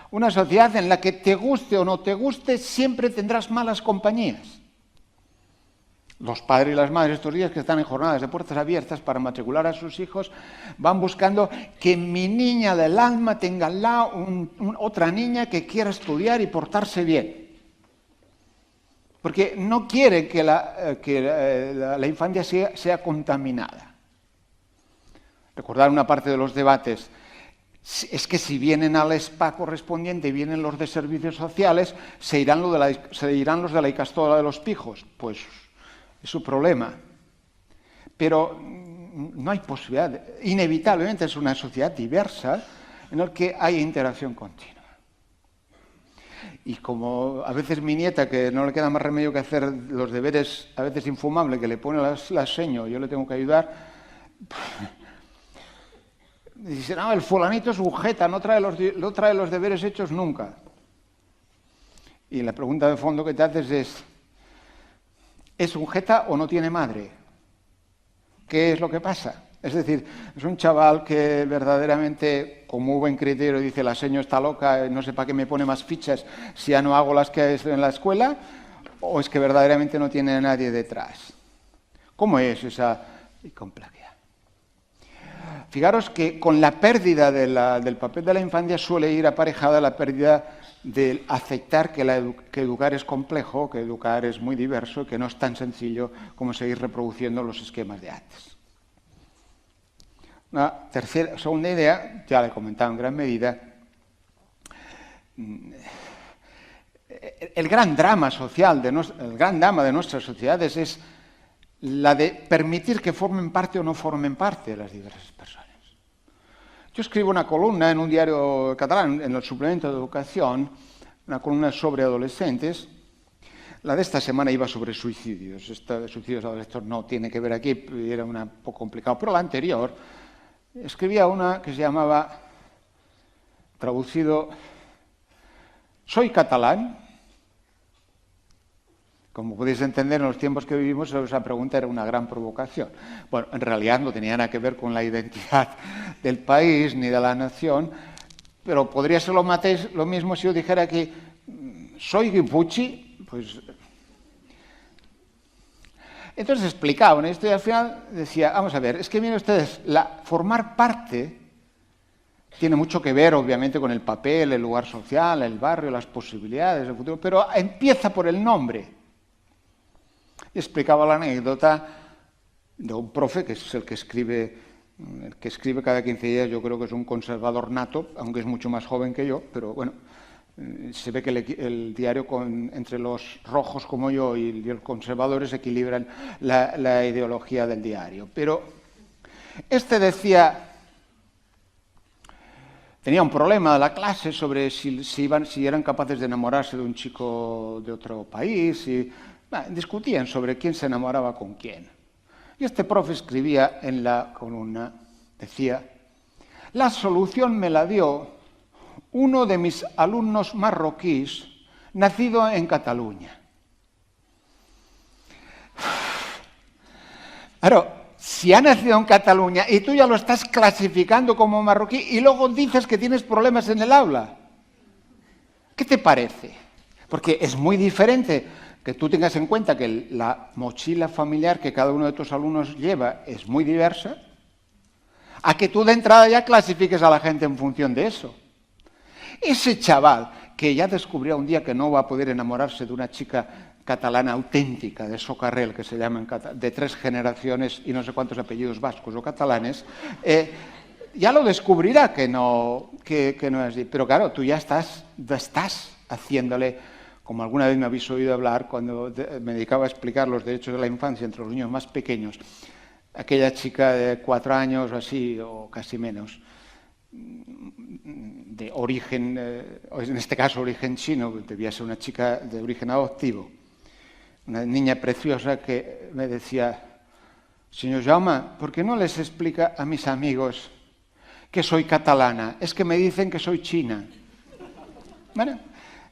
Una sociedad en la que te guste o no te guste, siempre tendrás malas compañías. Los padres y las madres estos días que están en jornadas de puertas abiertas para matricular a sus hijos, van buscando que mi niña del alma tenga al lado otra niña que quiera estudiar y portarse bien. Porque no quiere que la infancia sea contaminada. Recordar una parte de los debates. Es que si vienen al SPA correspondiente y vienen los de servicios sociales, se irán los de la Ikastola de los Pijos. Pues es su problema. Pero no hay posibilidad. Inevitablemente es una sociedad diversa en la que hay interacción continua. Y como a veces mi nieta, que no le queda más remedio que hacer los deberes, a veces infumable, que le pone la seño, yo le tengo que ayudar. Dice, no, el fulanito es un jeta, no trae los deberes hechos nunca. Y la pregunta de fondo que te haces ¿es un jeta o no tiene madre? ¿Qué es lo que pasa? Es decir, es un chaval que verdaderamente, con muy buen criterio, dice, la seño está loca, no sé para qué me pone más fichas si ya no hago las que hay en la escuela, o es que verdaderamente no tiene a nadie detrás. ¿Cómo es esa complejidad? Fijaros que con la pérdida del papel de la infancia suele ir aparejada la pérdida de aceptar que educar es complejo, que educar es muy diverso, que no es tan sencillo como seguir reproduciendo los esquemas de antes. Una segunda idea, ya la he comentado en gran medida, el gran drama social, el gran drama de nuestras sociedades es la de permitir que formen parte o no formen parte de las diversas personas. Yo escribo una columna en un diario catalán, en el suplemento de educación, una columna sobre adolescentes. La de esta semana iba sobre suicidios. Esta de suicidios adolescentes no tiene que ver aquí, era un poco complicado, pero la anterior escribía una que se llamaba, traducido, «Soy catalán». Como podéis entender, en los tiempos que vivimos, esa pregunta era una gran provocación. Bueno, en realidad no tenía nada que ver con la identidad del país ni de la nación, pero podría ser lo mismo si yo dijera que soy guipuzcoano, pues... Entonces explicaban esto y al final decía, vamos a ver, es que miren ustedes, formar parte tiene mucho que ver, obviamente, con el papel, el lugar social, el barrio, las posibilidades, el futuro, pero empieza por el nombre. Y explicaba la anécdota de un profe, que es el que escribe cada 15 días, yo creo que es un conservador nato, aunque es mucho más joven que yo, pero bueno, se ve que el diario entre los rojos como yo y los conservadores equilibran la ideología del diario. Pero este decía, tenía un problema de la clase sobre si eran capaces de enamorarse de un chico de otro país, discutían sobre quién se enamoraba con quién. Y este profe escribía en la columna, decía, la solución me la dio uno de mis alumnos marroquíes, nacido en Cataluña. Claro, si ha nacido en Cataluña y tú ya lo estás clasificando como marroquí y luego dices que tienes problemas en el aula, ¿qué te parece? Porque es muy diferente que tú tengas en cuenta que la mochila familiar que cada uno de tus alumnos lleva es muy diversa, a que tú de entrada ya clasifiques a la gente en función de eso. Ese chaval que ya descubrió un día que no va a poder enamorarse de una chica catalana auténtica, de Socarrel, que se llama de 3 generaciones y no sé cuántos apellidos vascos o catalanes, ya lo descubrirá que no es así. Pero claro, tú ya estás haciéndole... Como alguna vez me habéis oído hablar cuando me dedicaba a explicar los derechos de la infancia entre los niños más pequeños, aquella chica de 4 años o así, o casi menos, de origen, en este caso origen chino, debía ser una chica de origen adoptivo, una niña preciosa que me decía, señor Jaume, ¿por qué no les explica a mis amigos que soy catalana? Es que me dicen que soy china. Bueno,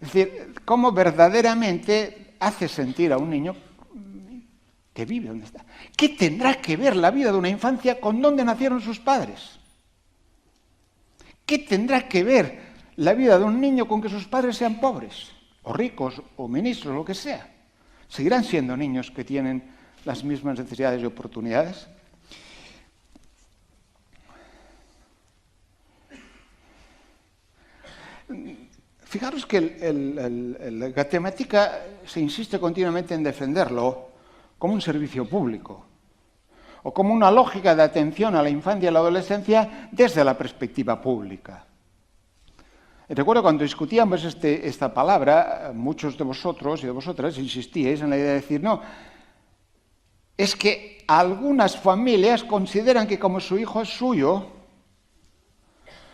es decir, cómo verdaderamente hace sentir a un niño que vive donde está. ¿Qué tendrá que ver la vida de una infancia con dónde nacieron sus padres? ¿Qué tendrá que ver la vida de un niño con que sus padres sean pobres, o ricos, o ministros, lo que sea? ¿Seguirán siendo niños que tienen las mismas necesidades y oportunidades? Fijaros que la temática se insiste continuamente en defenderlo como un servicio público o como una lógica de atención a la infancia y la adolescencia desde la perspectiva pública. Recuerdo cuando discutíamos esta palabra, muchos de vosotros y de vosotras insistíais en la idea de decir, no, es que algunas familias consideran que como su hijo es suyo,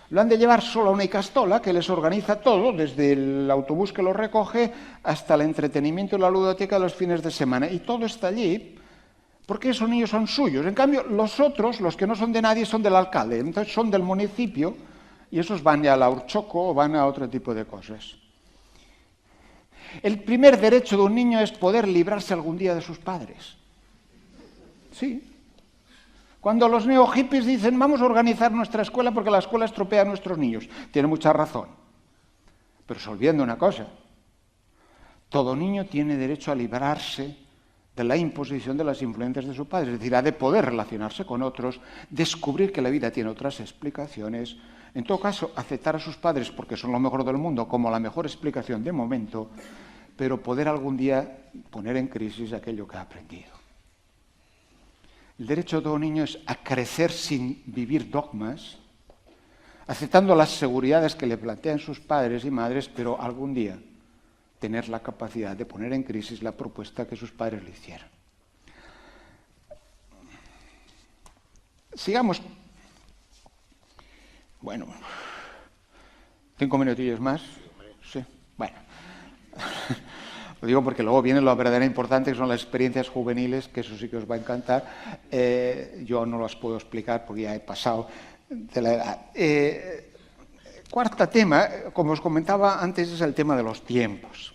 lo han de llevar solo a una icastola que les organiza todo, desde el autobús que los recoge hasta el entretenimiento y la ludoteca de los fines de semana. Y todo está allí porque esos niños son suyos. En cambio, los otros, los que no son de nadie, son del alcalde. Entonces son del municipio y esos van ya a la Urchoco o van a otro tipo de cosas. El primer derecho de un niño es poder librarse algún día de sus padres. Sí. Cuando los neo-hippies dicen vamos a organizar nuestra escuela porque la escuela estropea a nuestros niños, tiene mucha razón. Pero se olvidan de una cosa. Todo niño tiene derecho a librarse de la imposición de las influencias de su padre. Es decir, ha de poder relacionarse con otros, descubrir que la vida tiene otras explicaciones. En todo caso, aceptar a sus padres porque son lo mejor del mundo como la mejor explicación de momento, pero poder algún día poner en crisis aquello que ha aprendido. El derecho de todo niño es a crecer sin vivir dogmas, aceptando las seguridades que le plantean sus padres y madres, pero algún día tener la capacidad de poner en crisis la propuesta que sus padres le hicieron. Sigamos. Bueno, 5 minutillos más. Sí, bueno. Lo digo porque luego viene lo verdaderamente importante, que son las experiencias juveniles, que eso sí que os va a encantar. Yo no las puedo explicar porque ya he pasado de la edad. Cuarto tema, como os comentaba antes, es el tema de los tiempos.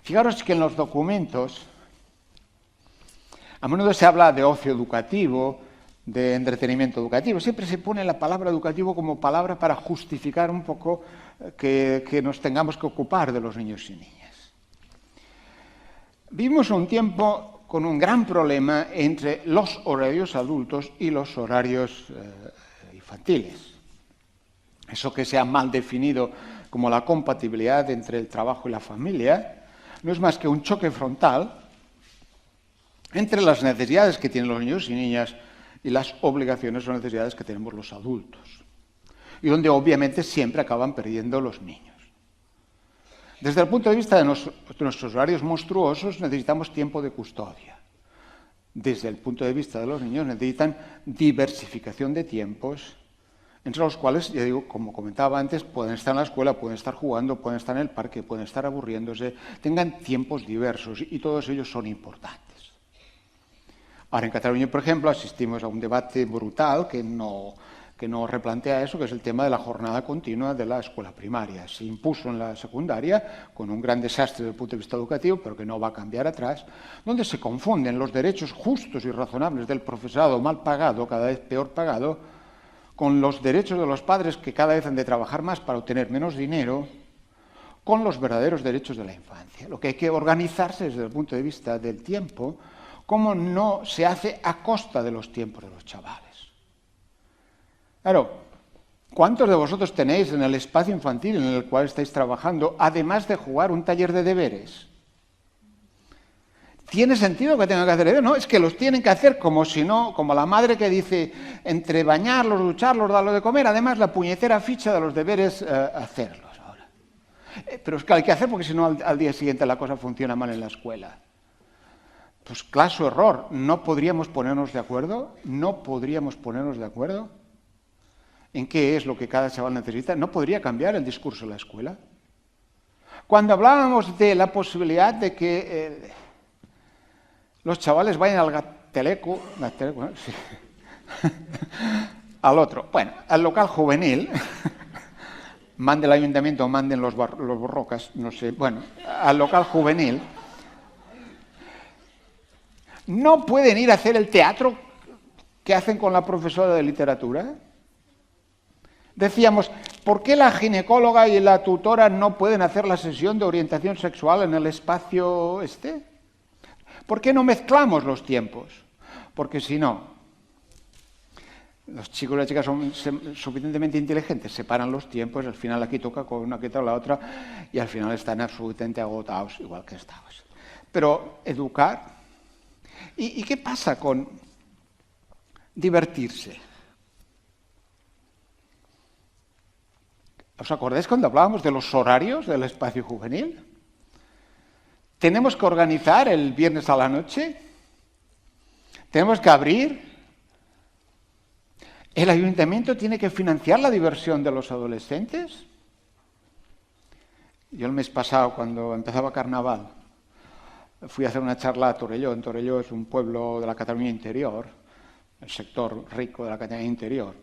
Fijaros que en los documentos a menudo se habla de ocio educativo, de entretenimiento educativo. Siempre se pone la palabra educativo como palabra para justificar un poco que nos tengamos que ocupar de los niños y niñas. Vivimos un tiempo con un gran problema entre los horarios adultos y los horarios infantiles. Eso que se ha mal definido como la compatibilidad entre el trabajo y la familia no es más que un choque frontal entre las necesidades que tienen los niños y niñas y las obligaciones o necesidades que tenemos los adultos, y donde obviamente siempre acaban perdiendo los niños. Desde el punto de vista de nuestros horarios monstruosos necesitamos tiempo de custodia. Desde el punto de vista de los niños necesitan diversificación de tiempos, entre los cuales, ya digo, como comentaba antes, pueden estar en la escuela, pueden estar jugando, pueden estar en el parque, pueden estar aburriéndose, tengan tiempos diversos y todos ellos son importantes. Ahora en Cataluña, por ejemplo, asistimos a un debate brutal que no replantea eso, que es el tema de la jornada continua de la escuela primaria. Se impuso en la secundaria, con un gran desastre desde el punto de vista educativo, pero que no va a cambiar atrás, donde se confunden los derechos justos y razonables del profesorado mal pagado, cada vez peor pagado, con los derechos de los padres que cada vez han de trabajar más para obtener menos dinero, con los verdaderos derechos de la infancia. Lo que hay que organizarse desde el punto de vista del tiempo, cómo no se hace a costa de los tiempos de los chavales. Claro, ¿cuántos de vosotros tenéis en el espacio infantil en el cual estáis trabajando, además de jugar, un taller de deberes? ¿Tiene sentido que tengan que hacer deberes? No, es que los tienen que hacer como si no, como la madre que dice, entre bañarlos, ducharlos, darlos de comer, además la puñetera ficha de los deberes, hacerlos ahora. Pero es que hay que hacer porque si no al día siguiente la cosa funciona mal en la escuela. Pues claro, error, ¿no podríamos ponernos de acuerdo? ¿No podríamos ponernos de acuerdo en qué es lo que cada chaval necesita? ¿No podría cambiar el discurso de la escuela? Cuando hablábamos de la posibilidad de que los chavales vayan al gateleco, ¿no? Sí. Al otro, bueno, al local juvenil, mande el ayuntamiento o manden los borrocas, no sé, bueno, al local juvenil, ¿no pueden ir a hacer el teatro que hacen con la profesora de literatura? Decíamos, ¿por qué la ginecóloga y la tutora no pueden hacer la sesión de orientación sexual en el espacio este? ¿Por qué no mezclamos los tiempos? Porque si no, los chicos y las chicas son suficientemente inteligentes, separan los tiempos, al final aquí toca con una, aquí toca la otra, y al final están absolutamente agotados, igual que estabas. Pero educar. ¿Y qué pasa con divertirse? ¿Os acordáis cuando hablábamos de los horarios del espacio juvenil? ¿Tenemos que organizar el viernes a la noche? ¿Tenemos que abrir? ¿El ayuntamiento tiene que financiar la diversión de los adolescentes? Yo el mes pasado, cuando empezaba Carnaval, fui a hacer una charla a Torelló. En Torelló es un pueblo de la Cataluña interior, el sector rico de la Cataluña interior.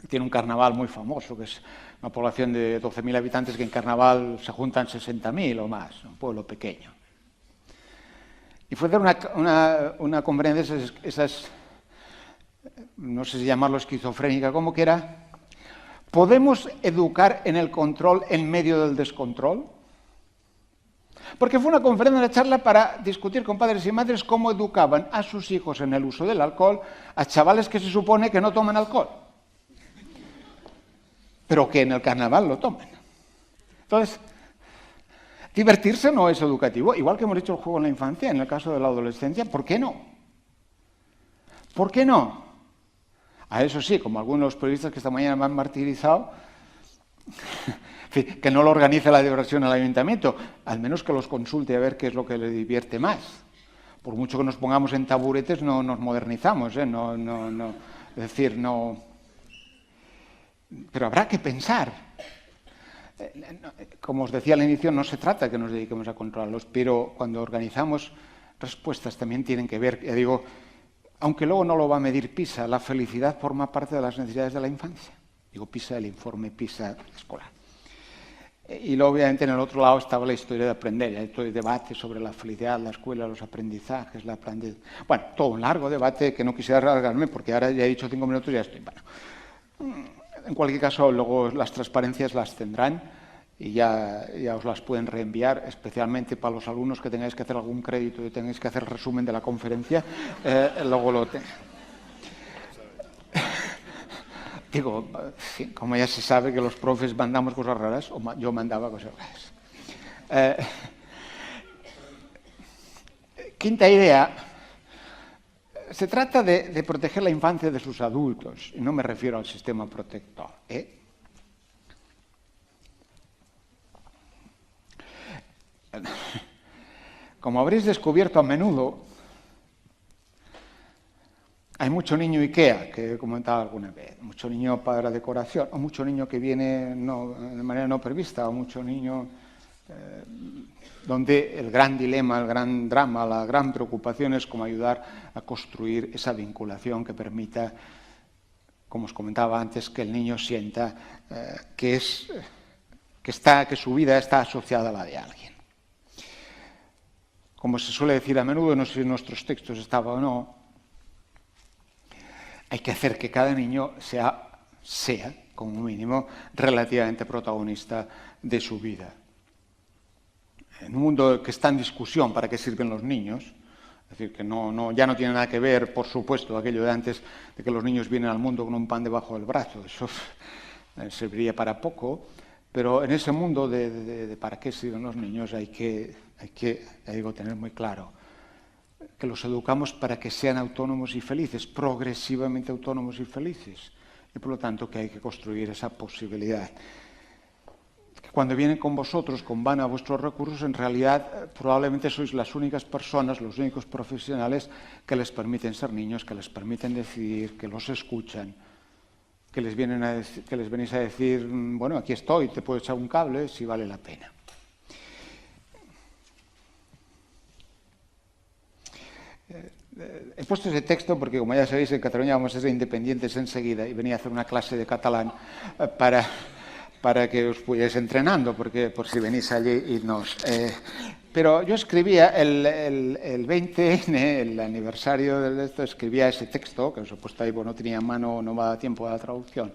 Tiene un carnaval muy famoso, que es una población de 12.000 habitantes que en carnaval se juntan 60.000 o más, un pueblo pequeño. Y fue a hacer una conferencia de esas, no sé si llamarlo esquizofrénica, ¿cómo que era? ¿Podemos educar en el control en medio del descontrol? Porque fue una conferencia, una charla para discutir con padres y madres cómo educaban a sus hijos en el uso del alcohol a chavales que se supone que no toman alcohol, pero que en el carnaval lo toman. Entonces, divertirse no es educativo, igual que hemos hecho el juego en la infancia, en el caso de la adolescencia, ¿por qué no? ¿Por qué no? A eso sí, como algunos periodistas que esta mañana me han martirizado, que no lo organice la diversión al ayuntamiento, al menos que los consulte a ver qué es lo que le divierte más. Por mucho que nos pongamos en taburetes, no nos modernizamos, ¿eh? Es decir, no. Pero habrá que pensar. Como os decía al inicio, no se trata de que nos dediquemos a controlarlos, pero cuando organizamos respuestas también tienen que ver, ya digo, aunque luego no lo va a medir PISA, la felicidad forma parte de las necesidades de la infancia. Digo PISA, el informe PISA escolar. Y luego, obviamente, en el otro lado estaba la historia de aprender, ya todo el debate sobre la felicidad, la escuela, los aprendizajes, bueno, todo un largo debate que no quisiera alargarme porque ahora ya he dicho 5 minutos y ya estoy. Bueno, en cualquier caso, luego las transparencias las tendrán y ya os las pueden reenviar, especialmente para los alumnos que tengáis que hacer algún crédito y tengáis que hacer el resumen de la conferencia, luego lo tenéis. Digo, sí, como ya se sabe que los profes mandamos cosas raras, o yo mandaba cosas raras. Quinta idea, se trata de proteger la infancia de sus adultos, y no me refiero al sistema protector. Como habréis descubierto a menudo, hay mucho niño IKEA, que he comentado alguna vez, mucho niño para decoración, o mucho niño que viene de manera no prevista, o mucho niño donde el gran dilema, el gran drama, la gran preocupación es cómo ayudar a construir esa vinculación que permita, como os comentaba antes, que el niño sienta que su vida está asociada a la de alguien. Como se suele decir a menudo, no sé si en nuestros textos estaba o no, hay que hacer que cada niño sea, como mínimo, relativamente protagonista de su vida. En un mundo que está en discusión para qué sirven los niños, es decir, que ya no tiene nada que ver, por supuesto, aquello de antes de que los niños vienen al mundo con un pan debajo del brazo, eso serviría para poco, pero en ese mundo de para qué sirven los niños hay que tener muy claro que los educamos para que sean autónomos y felices, progresivamente autónomos y felices, y por lo tanto que hay que construir esa posibilidad. Que cuando vienen con vosotros, van a vuestros recursos, en realidad probablemente sois las únicas personas, los únicos profesionales que les permiten ser niños, que les permiten decidir, que los escuchan, que les venís a decir, bueno, aquí estoy, te puedo echar un cable si vale la pena. He puesto ese texto porque, como ya sabéis, en Cataluña vamos a ser independientes enseguida y venía a hacer una clase de catalán para que os fuerais entrenando, porque por si venís allí y pero yo escribía el 20N, el aniversario de esto, escribía ese texto, que os he puesto ahí, porque no tenía mano, no me da tiempo a la traducción,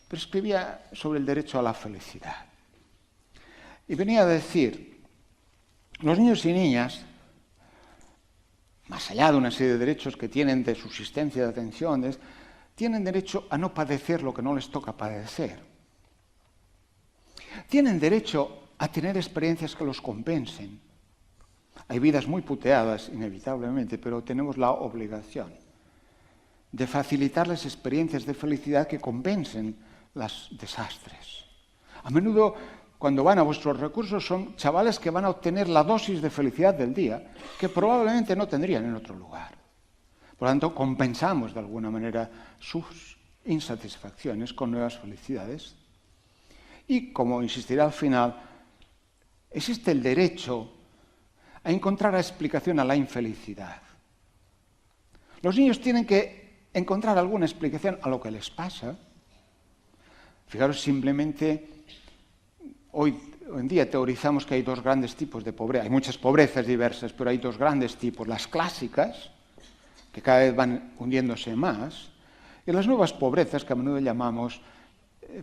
pero escribía sobre el derecho a la felicidad. Y venía a decir, los niños y niñas, más allá de una serie de derechos que tienen de subsistencia, de atención, tienen derecho a no padecer lo que no les toca padecer. Tienen derecho a tener experiencias que los compensen. Hay vidas muy puteadas, inevitablemente, pero tenemos la obligación de facilitarles experiencias de felicidad que compensen los desastres. A menudo, cuando van a vuestros recursos, son chavales que van a obtener la dosis de felicidad del día que probablemente no tendrían en otro lugar. Por lo tanto, compensamos de alguna manera sus insatisfacciones con nuevas felicidades. Y, como insistiré al final, existe el derecho a encontrar la explicación a la infelicidad. Los niños tienen que encontrar alguna explicación a lo que les pasa. Fijaros simplemente. Hoy en día teorizamos que hay dos grandes tipos de pobreza. Hay muchas pobrezas diversas, pero hay dos grandes tipos. Las clásicas, que cada vez van hundiéndose más, y las nuevas pobrezas, que a menudo llamamos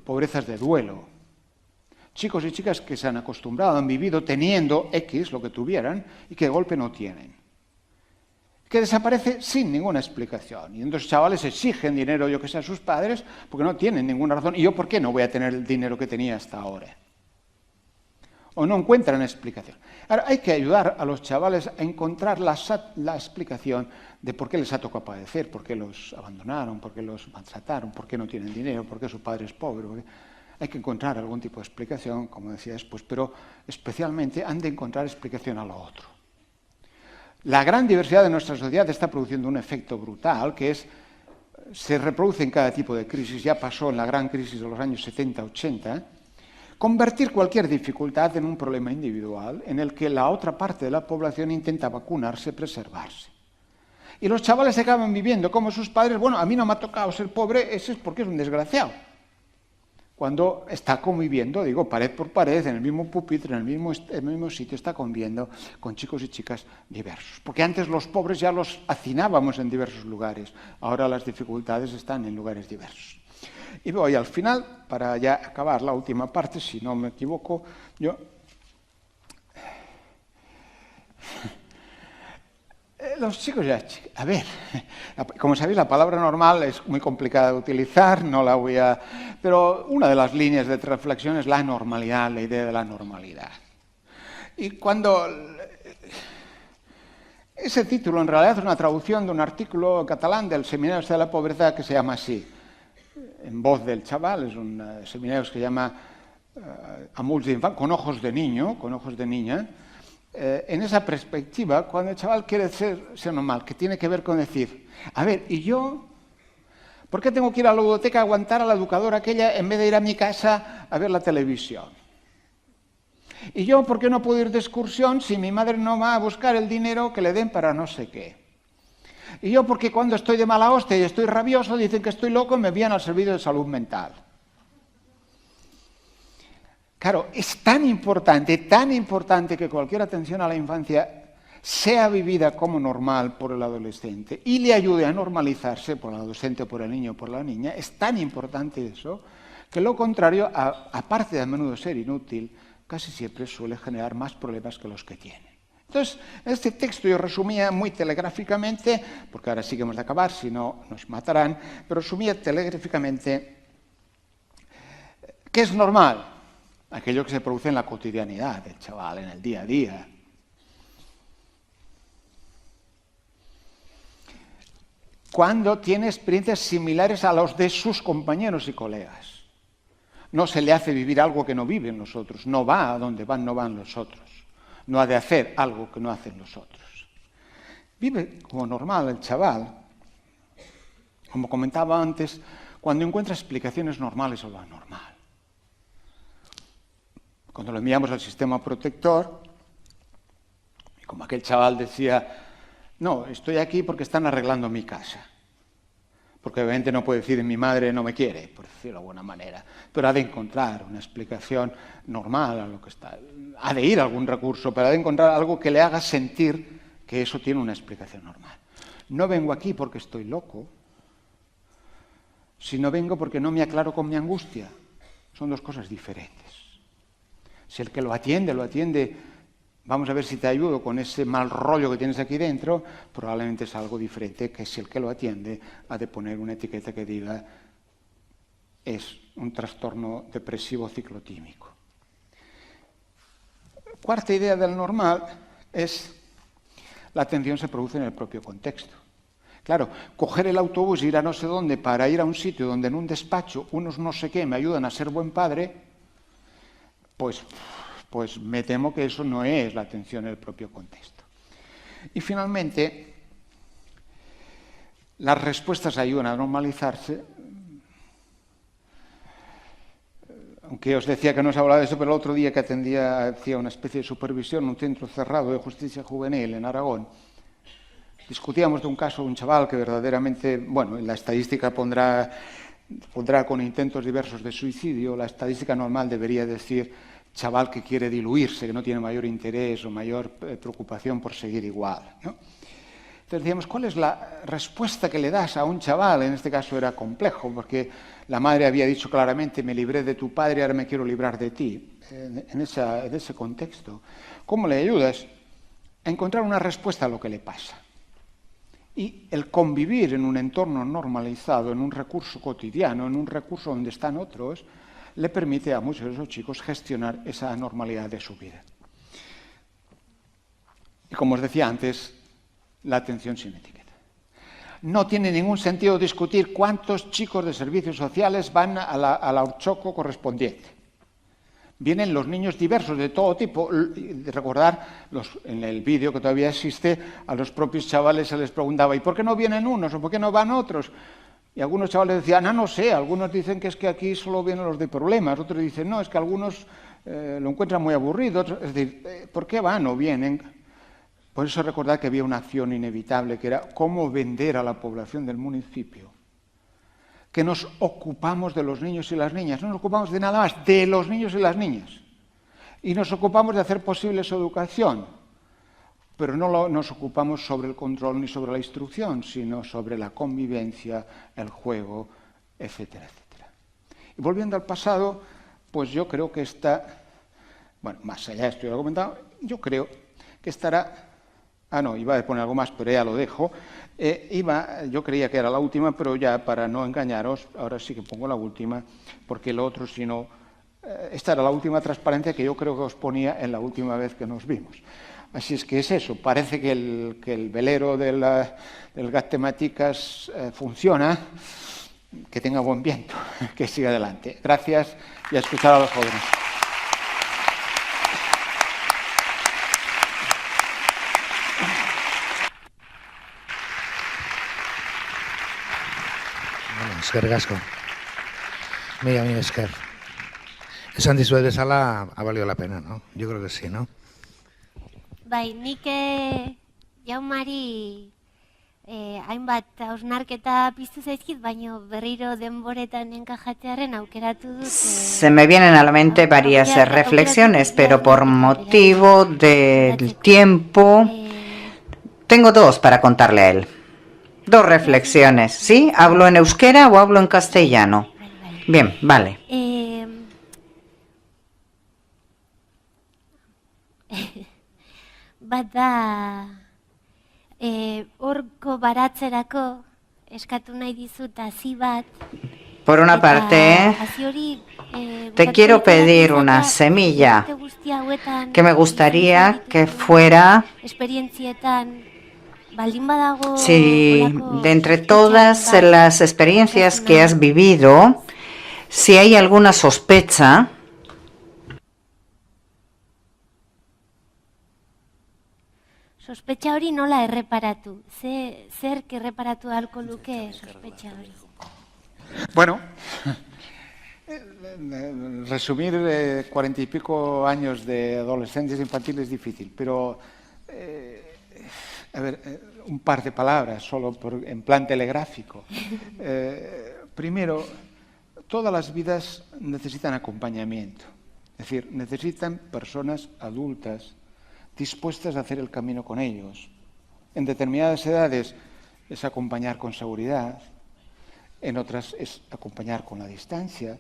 pobrezas de duelo. Chicos y chicas que se han acostumbrado, han vivido teniendo X, lo que tuvieran, y que de golpe no tienen. Que desaparece sin ninguna explicación. Y entonces chavales exigen dinero, yo que sé, a sus padres, porque no tienen ninguna razón. ¿Y yo por qué no voy a tener el dinero que tenía hasta ahora? O no encuentran explicación. Ahora, hay que ayudar a los chavales a encontrar la explicación de por qué les ha tocado padecer, por qué los abandonaron, por qué los maltrataron, por qué no tienen dinero, por qué su padre es pobre. Hay que encontrar algún tipo de explicación, como decía después, pero especialmente han de encontrar explicación a lo otro. La gran diversidad de nuestra sociedad está produciendo un efecto brutal, que se reproduce en cada tipo de crisis. Ya pasó en la gran crisis de los años 70-80, Convertir cualquier dificultad en un problema individual en el que la otra parte de la población intenta vacunarse, preservarse. Y los chavales se acaban viviendo como sus padres, bueno, a mí no me ha tocado ser pobre, ese es porque es un desgraciado. Cuando está conviviendo, digo, pared por pared, en el mismo pupitre, en el mismo sitio, está conviviendo con chicos y chicas diversos. Porque antes los pobres ya los hacinábamos en diversos lugares, ahora las dificultades están en lugares diversos. Y voy al final, para ya acabar la última parte, si no me equivoco, los chicos ya... A ver, como sabéis, la palabra normal es muy complicada de utilizar, no la voy a... Pero una de las líneas de reflexión es la normalidad, la idea de la normalidad. Y cuando... Ese título en realidad es una traducción de un artículo catalán del Seminario de la Pobreza que se llama así, en voz del chaval, es un seminario que se llama Amuls d'infant, con ojos de niño, con ojos de niña. En esa perspectiva, cuando el chaval quiere ser normal, que tiene que ver con decir, a ver, ¿y yo? ¿Por qué tengo que ir a la biblioteca a aguantar a la educadora aquella en vez de ir a mi casa a ver la televisión? ¿Y yo por qué no puedo ir de excursión si mi madre no va a buscar el dinero que le den para no sé qué? Y yo porque cuando estoy de mala hostia y estoy rabioso dicen que estoy loco y me envían al servicio de salud mental. Claro, es tan importante que cualquier atención a la infancia sea vivida como normal por el adolescente y le ayude a normalizarse por el adolescente, por el niño, por la niña. Es tan importante eso que lo contrario, aparte de a menudo ser inútil, casi siempre suele generar más problemas que los que tiene. Entonces, este texto yo resumía muy telegráficamente, porque ahora sí que hemos de acabar, si no nos matarán, pero resumía telegráficamente qué es normal, aquello que se produce en la cotidianidad del chaval, en el día a día. Cuando tiene experiencias similares a los de sus compañeros y colegas. No se le hace vivir algo que no viven los otros, no va a donde no van los otros. No ha de hacer algo que no hacen los otros. Vive como normal el chaval, como comentaba antes, cuando encuentra explicaciones normales o lo anormal. Cuando lo enviamos al sistema protector, y como aquel chaval decía, no, estoy aquí porque están arreglando mi casa. Porque obviamente no puede decir mi madre no me quiere, por decirlo de alguna manera, pero ha de encontrar una explicación normal a lo que está. Ha de ir a algún recurso, pero ha de encontrar algo que le haga sentir que eso tiene una explicación normal. No vengo aquí porque estoy loco, sino vengo porque no me aclaro con mi angustia. Son dos cosas diferentes. Si el que lo atiende, vamos a ver si te ayudo con ese mal rollo que tienes aquí dentro, probablemente es algo diferente que si el que lo atiende ha de poner una etiqueta que diga es un trastorno depresivo ciclotímico. Cuarta idea del normal es la atención se produce en el propio contexto. Claro, coger el autobús e ir a no sé dónde para ir a un sitio donde en un despacho unos no sé qué me ayudan a ser buen padre, pues me temo que eso no es la atención en el propio contexto. Y finalmente, las respuestas ayudan a normalizarse. Aunque os decía que no os hablaba de eso, pero el otro día que hacía una especie de supervisión en un centro cerrado de justicia juvenil en Aragón, discutíamos de un caso de un chaval que verdaderamente, bueno, la estadística pondrá con intentos diversos de suicidio, la estadística normal debería decir chaval que quiere diluirse, que no tiene mayor interés o mayor preocupación por seguir igual, ¿no? Entonces decíamos, ¿cuál es la respuesta que le das a un chaval? En este caso era complejo, porque la madre había dicho claramente, me libré de tu padre, ahora me quiero librar de ti. En ese contexto, ¿cómo le ayudas a encontrar una respuesta a lo que le pasa? Y el convivir en un entorno normalizado, en un recurso cotidiano, en un recurso donde están otros, le permite a muchos de esos chicos gestionar esa anormalidad de su vida. Y como os decía antes, la atención sin etiqueta. No tiene ningún sentido discutir cuántos chicos de servicios sociales van a la orchoco correspondiente. Vienen los niños diversos de todo tipo. Recordar, en el vídeo que todavía existe, a los propios chavales se les preguntaba ¿y por qué no vienen unos o por qué no van otros? Y algunos chavales decían, no sé, algunos dicen que es que aquí solo vienen los de problemas, otros dicen, no, es que algunos lo encuentran muy aburrido, es decir, ¿por qué van o vienen? Por eso recordad que había una acción inevitable, que era cómo vender a la población del municipio que nos ocupamos de los niños y las niñas, no nos ocupamos de nada más, de los niños y las niñas. Y nos ocupamos de hacer posible su educación, pero no nos ocupamos sobre el control ni sobre la instrucción, sino sobre la convivencia, el juego, etcétera, etcétera. Y volviendo al pasado, pues yo creo que bueno, más allá de esto ya lo he comentado, yo creo que estará... no, iba a poner algo más, pero ya lo dejo. Yo creía que era la última, pero ya para no engañaros, ahora sí que pongo la última, porque lo otro, si no... esta era la última transparencia que yo creo que os ponía en la última vez que nos vimos. Así es que es eso, parece que el velero del GAT Temáticas funciona, que tenga buen viento, que siga adelante. Gracias y a escuchar a los jóvenes. Eskerrik asko. Mila esker. Esan dizuet bezala ha valido la pena, ¿no? Yo creo que sí, ¿no? Bai, nik Jaumari hainbat hausnarketa piztu zaizkit, baino berriro denboretan enkajatzearen aukeratu dut. Se me vienen a la mente varias reflexiones, pero por motivo del tiempo tengo dos para contarle a él. Dos reflexiones, ¿sí? ¿Hablo en euskera o hablo en castellano? Bien, vale. Bat da, horko baratzerako eskatu nahi dizut hazi bat. Por una parte, te quiero pedir una semilla que me gustaría que fuera... Si de entre todas las experiencias que has vivido, si hay alguna sospecha, sospecha hori nola erreparatu? Zerk erreparatu ahalko luke sospecha hori? Bueno, resumir 40 y pico años de adolescentes infantiles es difícil, pero a ver, un par de palabras solo en plan telegráfico. Primero, todas las vidas necesitan acompañamiento, es decir, necesitan personas adultas dispuestas a hacer el camino con ellos. En determinadas edades es acompañar con seguridad, en otras es acompañar con la distancia,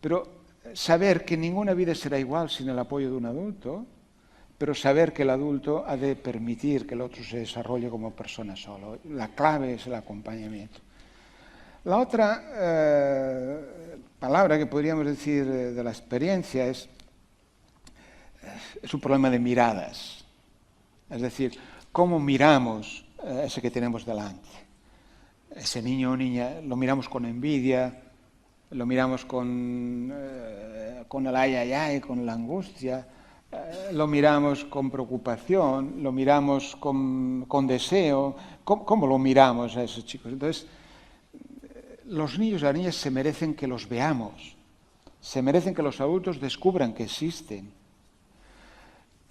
pero saber que ninguna vida será igual sin el apoyo de un adulto, pero saber que el adulto ha de permitir que el otro se desarrolle como persona solo. La clave es el acompañamiento. La otra palabra que podríamos decir de la experiencia es un problema de miradas. Es decir, cómo miramos ese que tenemos delante. Ese niño o niña lo miramos con envidia, lo miramos con el ay, ay, ay, con la angustia, lo miramos con preocupación, lo miramos con deseo. ¿Cómo lo miramos a esos chicos? Entonces, los niños y las niñas se merecen que los veamos, se merecen que los adultos descubran que existen.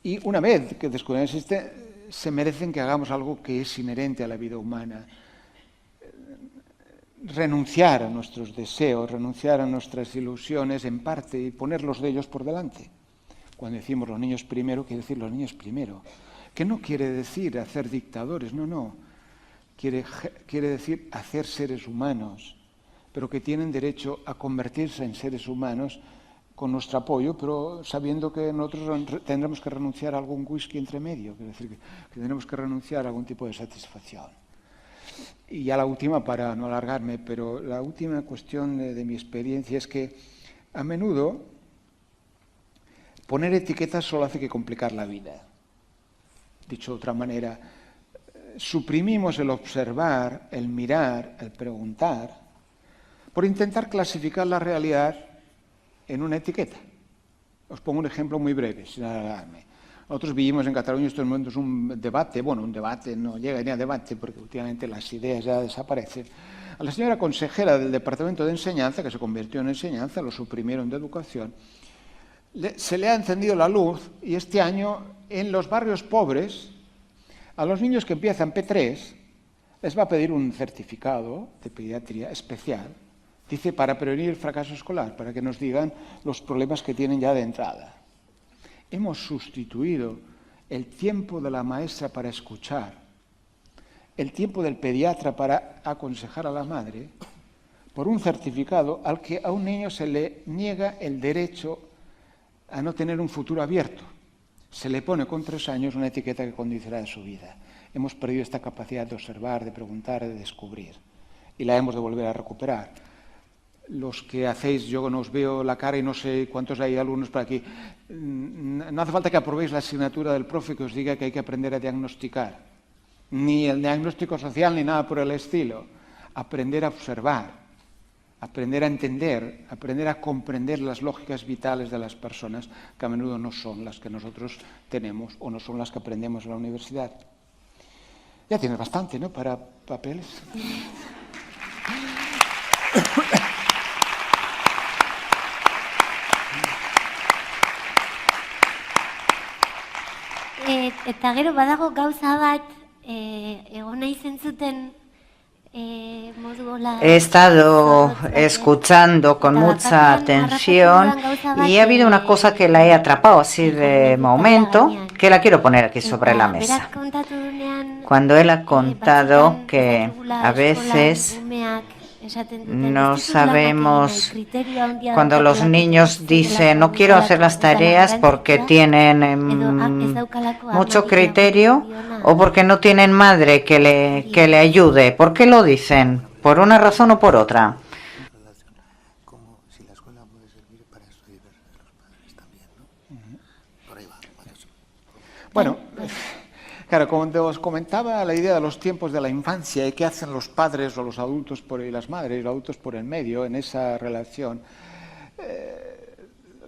Y una vez que descubran que existen, se merecen que hagamos algo que es inherente a la vida humana. Renunciar a nuestros deseos, renunciar a nuestras ilusiones en parte y ponerlos de ellos por delante. Cuando decimos los niños primero, quiere decir los niños primero. Que no quiere decir hacer dictadores, no. Quiere decir hacer seres humanos, pero que tienen derecho a convertirse en seres humanos con nuestro apoyo, pero sabiendo que nosotros tendremos que renunciar a algún whisky entre medio, es decir, que tendremos que renunciar a algún tipo de satisfacción. Y ya la última, para no alargarme, pero la última cuestión de mi experiencia es que a menudo poner etiquetas solo hace que complicar la vida. Dicho de otra manera, suprimimos el observar, el mirar, el preguntar, por intentar clasificar la realidad en una etiqueta. Os pongo un ejemplo muy breve, sin alargarme. Nosotros vivimos en Cataluña en estos momentos un debate, no llega ni a debate porque últimamente las ideas ya desaparecen, A la señora consejera del Departamento de Enseñanza, que se convirtió en Enseñanza, lo suprimieron de Educación, se le ha encendido la luz y este año en los barrios pobres, a los niños que empiezan P3, les va a pedir un certificado de pediatría especial, dice, para prevenir el fracaso escolar, para que nos digan los problemas que tienen ya de entrada. Hemos sustituido el tiempo de la maestra para escuchar, el tiempo del pediatra para aconsejar a la madre, por un certificado al que a un niño se le niega el derecho a no tener un futuro abierto. Se le pone con 3 años una etiqueta que condicionará su vida. Hemos perdido esta capacidad de observar, de preguntar, de descubrir. Y la hemos de volver a recuperar. Los que hacéis, yo no os veo la cara y no sé cuántos hay alumnos por aquí, no hace falta que aprobéis la asignatura del profe que os diga que hay que aprender a diagnosticar. Ni el diagnóstico social ni nada por el estilo. Aprender a observar, aprender a entender, aprender a comprender las lógicas vitales de las personas que a menudo no son las que nosotros tenemos o no son las que aprendemos en la universidad. Ya tienes bastante, ¿no?, para papeles. Eta gero badago gauza bat, egon nahi zentzuten modu hola... He estado escuchando con mucha atención y ha habido una cosa que la he atrapado así de momento, que la quiero poner aquí sobre la mesa. Cuando él ha contado que a veces no sabemos, cuando los niños dicen no quiero hacer las tareas porque tienen mucho criterio o porque no tienen madre que le ayude. ¿Por qué lo dicen? ¿Por una razón o por otra? Bueno, claro, como os comentaba, la idea de los tiempos de la infancia y qué hacen los padres o los adultos y las madres y los adultos por el medio en esa relación.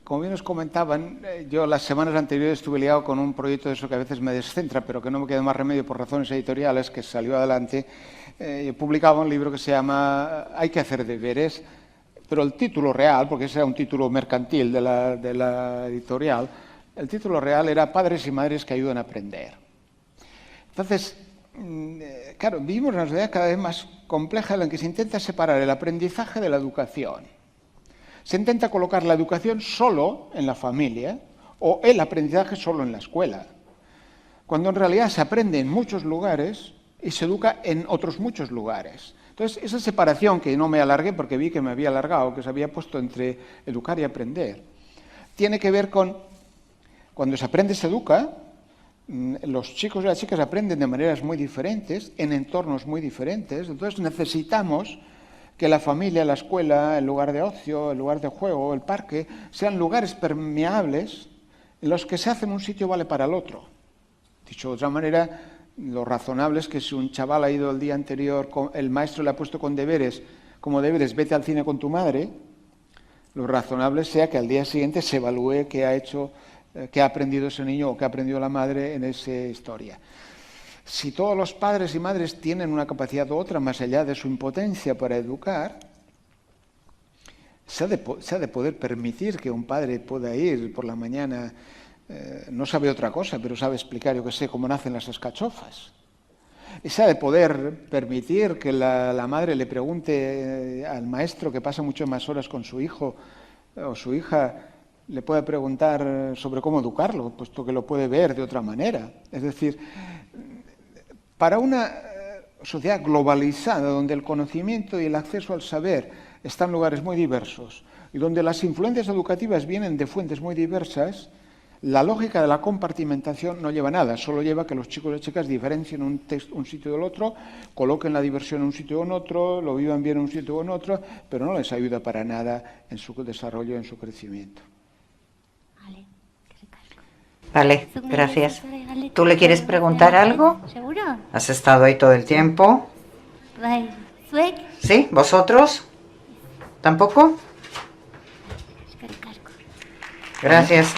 Como bien os comentaban, yo las semanas anteriores estuve liado con un proyecto de eso que a veces me descentra, pero que no me queda más remedio por razones editoriales, que salió adelante. Publicaba un libro que se llama Hay que hacer deberes, pero el título real, porque ese era un título mercantil de la editorial, el título real era Padres y madres que ayudan a aprender. Entonces, claro, vivimos una sociedad cada vez más compleja en la que se intenta separar el aprendizaje de la educación. Se intenta colocar la educación solo en la familia o el aprendizaje solo en la escuela, cuando en realidad se aprende en muchos lugares y se educa en otros muchos lugares. Entonces, esa separación, que no me alargué porque vi que me había alargado, que se había puesto entre educar y aprender, tiene que ver con cuando se aprende se educa. Los chicos y las chicas aprenden de maneras muy diferentes, en entornos muy diferentes. Entonces necesitamos que la familia, la escuela, el lugar de ocio, el lugar de juego, el parque, sean lugares permeables en los que se hacen un sitio vale para el otro. Dicho de otra manera, lo razonable es que si un chaval ha ido el día anterior, el maestro le ha puesto como deberes, vete al cine con tu madre, lo razonable sea que al día siguiente se evalúe qué ha aprendido ese niño o qué ha aprendido la madre en esa historia. Si todos los padres y madres tienen una capacidad u otra más allá de su impotencia para educar, se ha de poder permitir que un padre pueda ir por la mañana, no sabe otra cosa, pero sabe explicar, yo que sé, cómo nacen las alcachofas. Y se ha de poder permitir que la madre le pregunte al maestro, que pasa mucho más horas con su hijo o su hija, le puede preguntar sobre cómo educarlo, puesto que lo puede ver de otra manera. Es decir, para una sociedad globalizada, donde el conocimiento y el acceso al saber están en lugares muy diversos y donde las influencias educativas vienen de fuentes muy diversas, la lógica de la compartimentación no lleva a nada, solo lleva a que los chicos y las chicas diferencien un sitio del otro, coloquen la diversión en un sitio o en otro, lo vivan bien en un sitio o en otro, pero no les ayuda para nada en su desarrollo, en su crecimiento. Vale, gracias. ¿Tú le quieres preguntar algo? ¿Seguro? ¿Has estado ahí todo el tiempo? ¿Sí? ¿Vosotros? ¿Tampoco? Gracias.